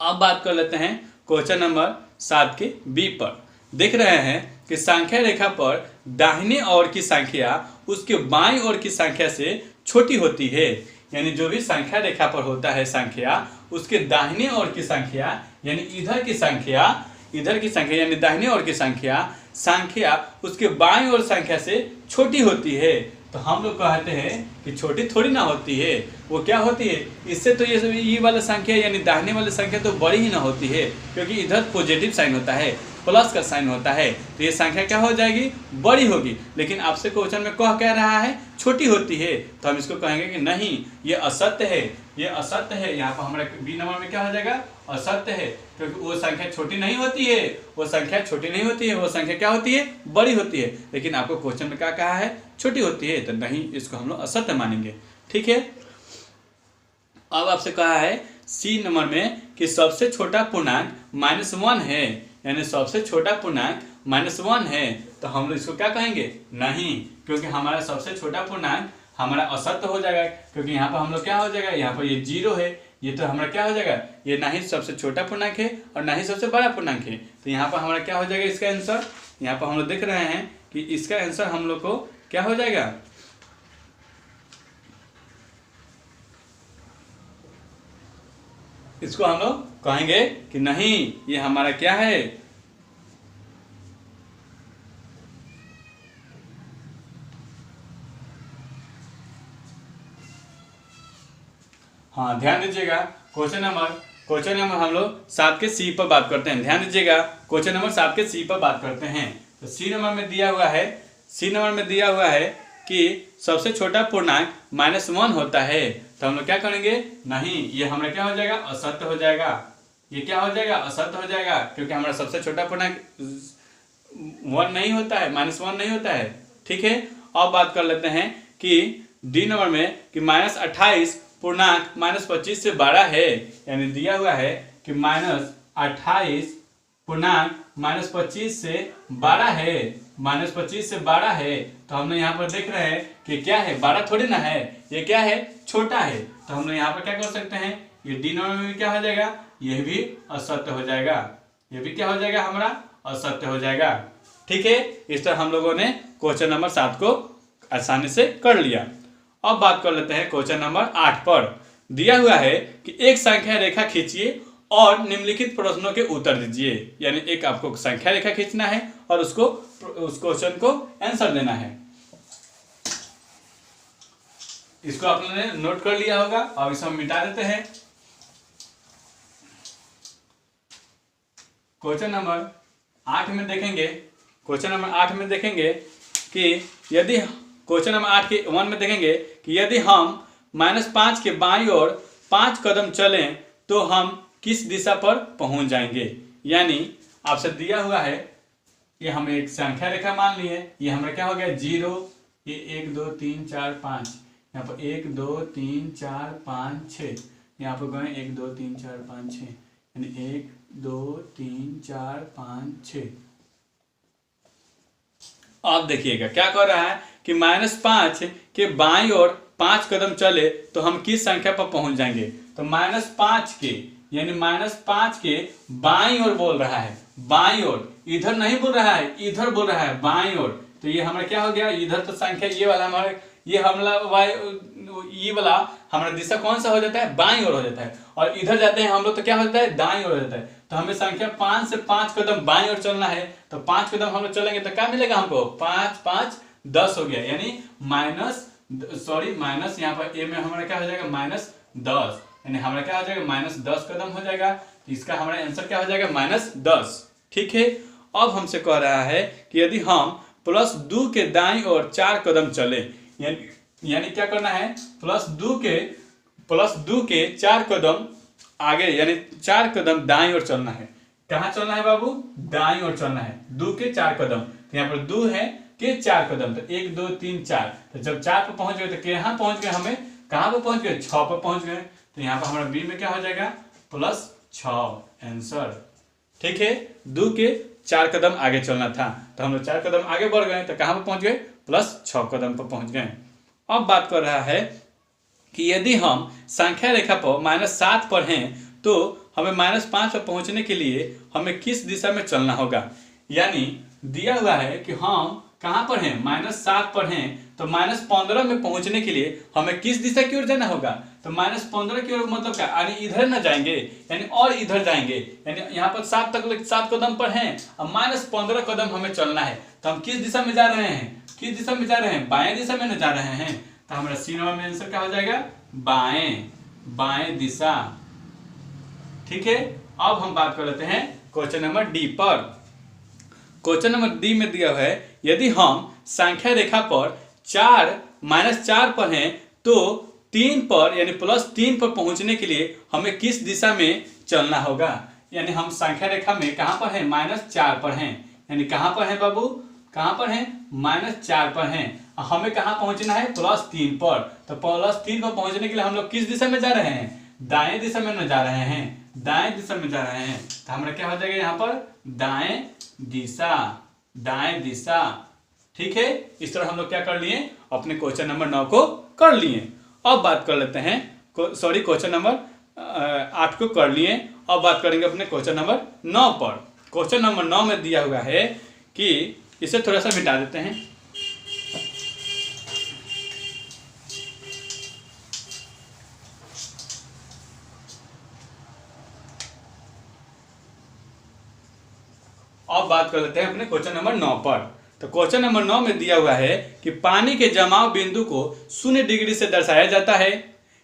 अब बात कर लेते हैं क्वेश्चन नंबर 7 के बी पर। देख रहे हैं कि संख्या रेखा पर दाहिने ओर की संख्या उसके बाईं ओर की संख्या से छोटी होती है, यानी जो भी संख्या रेखा पर होता है संख्या, उसके दाहिने ओर की संख्या यानी इधर की संख्या यानी दाहिने ओर की संख्या उसके बाईं ओर संख्या से छोटी होती है। तो हम लोग कहते हैं कि छोटी थोड़ी ना होती है, वो क्या होती है, इससे तो ये वाला संख्या यानी दाहिने वाली संख्या तो बड़ी ही ना होती है, क्योंकि इधर पॉजिटिव साइन होता है, प्लस का साइन होता है तो ये संख्या क्या हो जाएगी, बड़ी होगी। लेकिन आपसे क्वेश्चन में कह रहा है छोटी होती है, तो हम इसको कहेंगे कि नहीं ये असत्य है, ये असत्य है। यहाँ पर हमारा बी नंबर में क्या हो जाएगा, असत्य है, क्योंकि वो संख्या छोटी नहीं होती है, वो संख्या छोटी नहीं होती है, वो संख्या क्या होती है, बड़ी होती है। लेकिन आपको क्वेश्चन में क्या कहा है, छोटी होती है, तो नहीं, इसको हम लोग असत्य मानेंगे। ठीक है। अब आपसे कहा है सी नंबर में कि सबसे छोटा पूर्णांक -1 है, यानी सबसे छोटा पूर्णांक -1 है, तो हम लोग इसको क्या कहेंगे, नहीं, क्योंकि हमारा सबसे छोटा पूर्णांक हमारा असत्य हो जाएगा, क्योंकि यहाँ पर हम लोग क्या हो जाएगा, यहाँ पर ये 0 है, ये तो हमारा क्या हो जाएगा, ये ना ही सबसे छोटा पूर्णांक है और ना ही सबसे बड़ा पूर्णांक है। तो यहाँ पर हमारा क्या हो जाएगा इसका आंसर, यहाँ पर हम लोग देख रहे हैं कि इसका आंसर हम लोग को क्या हो जाएगा, इसको हम लोग कहेंगे कि नहीं, ये हमारा क्या है, हाँ ध्यान दीजिएगा। क्वेश्चन नंबर हम लोग 7 के सी पर बात करते हैं। ध्यान दीजिएगा, क्वेश्चन नंबर 7 के सी पर बात करते हैं। तो सी नंबर में दिया हुआ है कि सबसे छोटा पूर्णांक -1 होता है, तो हम लोग क्या करेंगे, नहीं, ये हमारा क्या हो जाएगा, असत्य हो जाएगा। ये क्या हो जाएगा, असत्य हो जाएगा, क्योंकि हमारा सबसे छोटा पूर्णांक 1 नहीं होता है, -1 नहीं होता है। ठीक है। अब बात कर लेते हैं कि डी नंबर में कि -28 पूर्णांक -25 से बड़ा है, यानी दिया हुआ है कि -28 पूर्णांक -25 से बड़ा है, -25 से बड़ा है। तो हम लोग यहाँ पर देख रहे हैं कि क्या है, बड़ा थोड़ी ना है, ये क्या है, छोटा है। तो हम लोग यहाँ पर क्या कर सकते हैं, ये डी नंबर में भी क्या हो जाएगा, यह भी असत्य हो जाएगा, ये भी क्या हो जाएगा, हमारा असत्य हो जाएगा। ठीक है। इस तरह हम लोगों ने क्वेश्चन नंबर 7 को आसानी से कर लिया। अब बात कर लेते हैं क्वेश्चन नंबर 8 पर। दिया हुआ है कि एक संख्या रेखा खींचिए और निम्नलिखित प्रश्नों के उत्तर दीजिए, यानी एक आपको संख्या रेखा खींचना है और उस क्वेश्चन को आंसर देना है। इसको आपने नोट कर लिया होगा, अब इसे हम मिटा देते हैं। क्वेश्चन नंबर 8 में देखेंगे कि यदि क्वेश्चन नंबर 8 के 1 में देखेंगे कि यदि हम -5 के बाईं ओर 5 कदम चलें तो हम किस दिशा पर पहुंच जाएंगे। यानी आपसे दिया हुआ है कि हम एक संख्या रेखा मान लिए, ये हमारा क्या हो गया, 0, ये 1 2 3 4 5, यहाँ पर 1 2 3 4 5 6, यहाँ पर गए 1 2 3 4 5 6, यानी 1 2 3 4 5 6। अब देखिएगा क्या कर रहा है कि -5 के बाईं ओर 5 कदम चले तो हम किस संख्या पर पहुंच जाएंगे। तो -5 के, यानी -5 के बाईं ओर बोल रहा है, बाईं ओर, इधर नहीं बोल रहा है, इधर बोल रहा है, बाईं ओर। तो ये हमारा क्या हो गया, इधर तो संख्या ये वाला हमारा, ये वाला हमारा दिशा कौन सा हो जाता है, बाईं ओर हो जाता है, और इधर जाते हैं हम लोग तो क्या हो जाता है, दाईं ओर हो जाता है। तो हमें संख्या 5 से 5 कदम बाईं ओर चलना है, तो 5 कदम हम लोग चलेंगे तो क्या मिलेगा हमको, 5 5 10 हो गया, यानी माइनस यहाँ पर ए में हमारा क्या हो जाएगा, -10, यानी हमारा क्या हो जाएगा, -10 कदम हो जाएगा। तो इसका हमारा आंसर क्या हो जाएगा, -10। ठीक है। अब हमसे कह रहा है कि यदि हम +2 के दाईं ओर 4 कदम चले, यानी क्या करना है, +2 के 4 कदम आगे, यानी 4 कदम दाईं ओर चलना है। कहाँ चलना है बाबू, दाईं ओर चलना है, 2 के 4 कदम। तो यहाँ पर 2 है के 4 कदम, तो 1 2 3 4। तो जब 4 पर पहुंच गए तो कहाँ पहुंच गए, हमें कहाँ पर पहुंच गए, 6 पर पहुंच गए। तो यहाँ पर हमारा बी में क्या हो जाएगा, +6 आंसर। ठीक है। 2 के 4 कदम आगे चलना था, तो हम लोग 4 कदम आगे बढ़ गए, तो कहाँ पर पहुंच गए, +6 कदम पर पहुंच गए। अब बात कर रहा है कि यदि हम संख्या रेखा पर -7 पर हैं तो हमें -5 पर पहुंचने के लिए हमें किस दिशा में चलना होगा। यानी दिया हुआ है कि हम कहाँ पर हैं, -7 पर हैं, तो -15 में पहुंचने के लिए हमें किस दिशा की ओर जाना होगा। तो -15 की ओर मतलब क्या, यानी इधर न जाएंगे, यानी और इधर जाएंगे, यानी यहाँ पर 7 कदम पर हैं, अब -15 कदम हमें चलना है। तो हम किस दिशा में जा रहे हैं, किस दिशा में जा रहे हैं, बाएं दिशा में न जा रहे हैं। तो हमारा सी नंबर में आंसर क्या हो जाएगा, बाएं दिशा। ठीक है। अब हम बात कर लेते हैं क्वेश्चन नंबर डी पर। क्वेश्चन नंबर डी में दिया हुआ है, यदि हम संख्या रेखा पर 4 -4 पर हैं तो 3 पर यानी +3 पर पहुंचने के लिए हमें किस दिशा में चलना होगा। यानी हम संख्या रेखा में कहां पर हैं, -4 पर हैं, यानी कहां पर हैं बाबू, कहां पर हैं, -4 पर हैं। हमें कहां पहुंचना है, +3 पर। तो +3 पर पहुंचने के लिए हम लोग किस दिशा में जा रहे हैं, दाएं दिशा में न जा रहे हैं, दाएं दिशा में जा रहे हैं। तो हमारा क्या हो जाएगा यहाँ पर, दाएं दिशा, दाएं दिशा। ठीक है, इस तरह हम लोग क्या कर लिए, अपने क्वेश्चन नंबर 9 को कर लिए। अब बात कर लेते हैं, सॉरी क्वेश्चन नंबर 8 को कर लिए। अब बात करेंगे अपने क्वेश्चन नंबर 9 पर। क्वेश्चन नंबर 9 में दिया हुआ है कि इसे थोड़ा सा मिटा देते हैं। अब बात कर लेते हैं अपने क्वेश्चन नंबर 9 पर। तो क्वेश्चन नंबर 9 में दिया हुआ है कि पानी के जमाव बिंदु को 0 डिग्री से दर्शाया जाता है।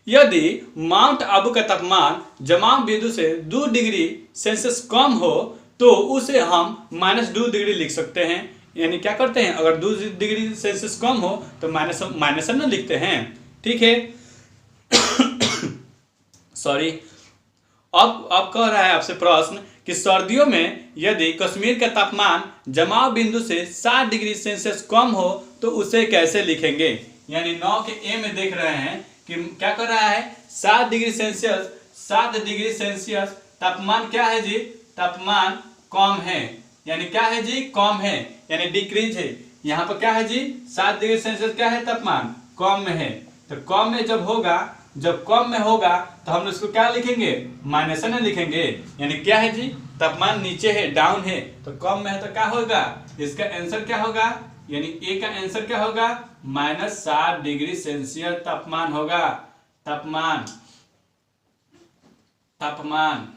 यदि माउंट आबू का तापमान जमाव बिंदु से 2 डिग्री सेल्सियस कम हो तो उसे हम -2 डिग्री लिख सकते हैं। यानी क्या करते हैं, अगर 2 डिग्री सेल्सियस कम हो तो माइनस न लिखते हैं। ठीक है सॉरी। अब कह रहा है आपसे प्रश्न कि सर्दियों में यदि कश्मीर का तापमान जमाव बिंदु से 7 डिग्री सेल्सियस कम हो तो उसे कैसे लिखेंगे। यानी 9 के ए में देख रहे हैं कि क्या कर रहा है, 7 डिग्री सेल्सियस, 7 डिग्री सेल्सियस तापमान क्या है जी, तापमान कम है। यानी क्या है जी, कम है, यानी डिक्रीज है। यहाँ पर क्या है जी, 7 डिग्री सेल्सियस क्या है, तापमान कम में है। तो कम में जब होगा, जब कम में होगा तो हम इसको क्या लिखेंगे, -n लिखेंगे। यानी क्या है जी, तापमान नीचे है, डाउन है, तो कम में है तो क्या होगा, इसका आंसर क्या होगा, यानी ए का आंसर क्या होगा, -7 डिग्री सेल्सियस तापमान होगा। तापमान, तापमान,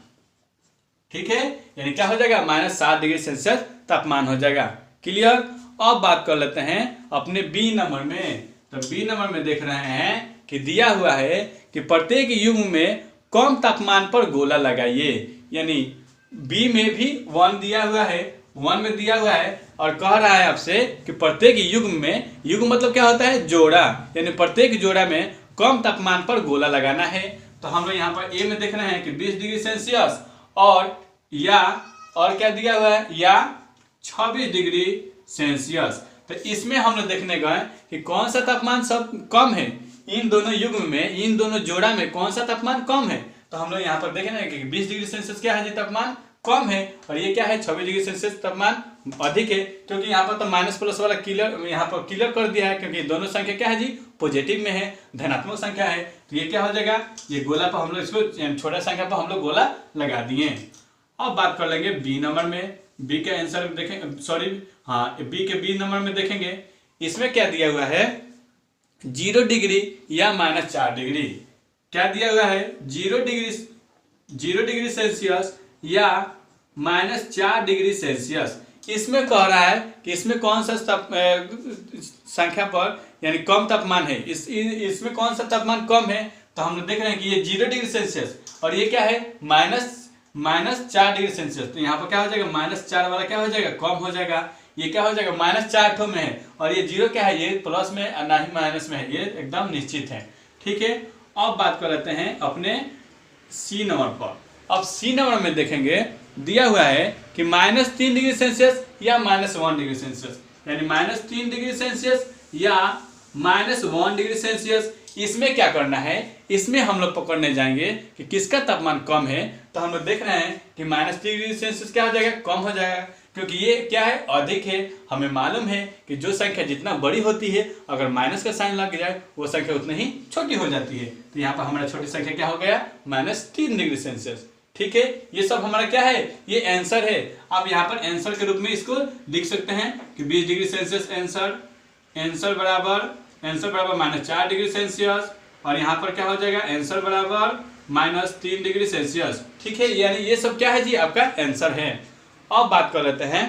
ठीक है, यानी क्या हो जाएगा, -7 डिग्री सेल्सियस तापमान हो जाएगा। क्लियर। अब बात कर लेते हैं अपने बी नंबर में। तो बी नंबर में देख रहे हैं कि दिया हुआ है कि प्रत्येक युग्म में कम तापमान पर गोला लगाइए। यानी बी में भी 1 दिया हुआ है, 1 में दिया हुआ है और कह रहा है आपसे कि प्रत्येक युग्म में, युग्म मतलब क्या होता है, जोड़ा, यानी प्रत्येक जोड़ा में कम तापमान पर गोला लगाना है। तो हम लोग यहाँ पर ए में देख रहे हैं कि 20 डिग्री सेल्सियस और क्या दिया हुआ है, या 26 डिग्री सेल्सियस। तो इसमें हम लोग देखने गए कि कौन सा तापमान सब कम है, इन दोनों युग्म में, इन दोनों जोड़ा में कौन सा तापमान कम है। तो हम लोग यहाँ पर देखें ना कि 20 डिग्री सेल्सियस क्या है जी, तापमान कम है, और ये क्या है, 26 डिग्री सेल्सियस तापमान अधिक है। क्योंकि यहाँ पर तो माइनस प्लस वाला क्लियर, यहाँ पर क्लियर कर दिया है, क्योंकि दोनों संख्या क्या है जी, पॉजिटिव में है, धनात्मक संख्या है। तो ये क्या हो जाएगा, ये गोला पर हम लोग इसको छोटा संख्या पर हम लोग गोला लगा दिए। अब बात कर लेंगे बी नंबर में। बी के आंसर देखें, सॉरी हाँ, बी के बी नंबर में देखेंगे। इसमें क्या दिया हुआ है, 0 डिग्री या -4 डिग्री। क्या दिया हुआ है, 0 डिग्री सेल्सियस या -4 डिग्री सेल्सियस। इसमें कह रहा है कि इसमें कौन सा संख्या पर यानी कम तापमान है, इसमें कौन सा तापमान कम है। तो हम लोग देख रहे हैं कि ये 0 डिग्री सेल्सियस और ये क्या है, -4 डिग्री सेल्सियस। तो यहाँ पर क्या हो जाएगा, -4 वाला क्या हो जाएगा, कम हो जाएगा। ये क्या हो जाएगा, -4 ठो में है, और ये 0 क्या है, ये प्लस में ना ही माइनस में है, ये एकदम निश्चित है। ठीक है। अब बात कर लेते हैं अपने सी नंबर पर। अब सी नंबर में देखेंगे, दिया हुआ है कि -3 डिग्री सेल्सियस या -1 डिग्री सेल्सियस। यानी -3 डिग्री सेल्सियस या -1 डिग्री सेल्सियस। इसमें क्या करना है, इसमें हम लोग पकड़ने जाएंगे कि किसका तापमान कम है। तो हम लोग देख रहे हैं कि -3 डिग्री सेल्सियस क्या हो जाएगा, कम हो जाएगा, क्योंकि ये क्या है, अधिक है। हमें मालूम है कि जो संख्या जितना बड़ी होती है, अगर माइनस का साइन लग जाए वो संख्या उतनी ही छोटी हो जाती है। तो यहाँ पर हमारा छोटी संख्या क्या हो गया, -3 डिग्री सेल्सियस। ठीक है, ये सब हमारा क्या है, ये आंसर है। आप यहाँ पर आंसर के रूप में इसको लिख सकते हैं कि 20 डिग्री सेल्सियस आंसर बराबर -4 डिग्री सेल्सियस, और यहाँ पर क्या हो जाएगा, आंसर बराबर -3 डिग्री सेल्सियस। ठीक है, यानी ये सब क्या है जी, आपका आंसर है। अब बात कर लेते हैं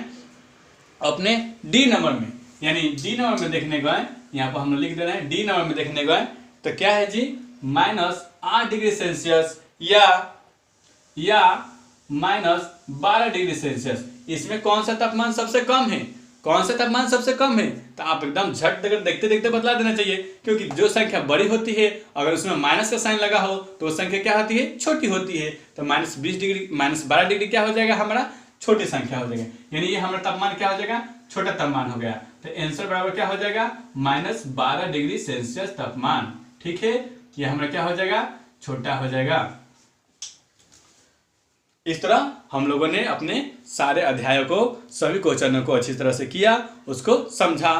अपने डी नंबर में। यानी डी नंबर में देखने गए, यहाँ पर हम लोग लिख दे रहे हैं, डी नंबर में देखने गए तो क्या है जी, -8 डिग्री सेल्सियस या -12 डिग्री सेल्सियस। इसमें कौन सा तापमान सबसे कम है? कौन सा तापमान सबसे कम है? तो आप एकदम झट देकर देखते देखते बतला देना चाहिए, क्योंकि जो संख्या बड़ी होती है अगर उसमें माइनस का साइन लगा हो तो वो संख्या क्या होती है? छोटी होती है। तो -12 डिग्री क्या हो जाएगा? हमारा छोटी संख्या हो जाएगा, यानी ये हमारा तापमान क्या हो जाएगा? छोटा तापमान हो गया। तो आंसर बराबर क्या हो जाएगा? -12 डिग्री सेल्सियस तापमान। ठीक है, ये हमारा क्या हो जाएगा? छोटा हो जाएगा। इस तरह हम लोगों ने अपने सारे अध्यायों को, सभी क्वेश्चनों को अच्छी तरह से किया, उसको समझा।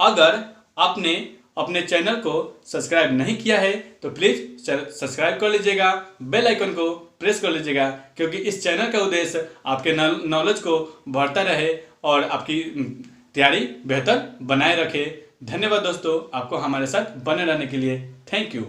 अगर आपने अपने चैनल को सब्सक्राइब नहीं किया है तो प्लीज सब्सक्राइब कर लीजिएगा, बेल आइकन को प्रेस कर लीजिएगा, क्योंकि इस चैनल का उद्देश्य आपके नॉलेज को बढ़ता रहे और आपकी तैयारी बेहतर बनाए रखे। धन्यवाद दोस्तों, आपको हमारे साथ बने रहने के लिए। Thank you.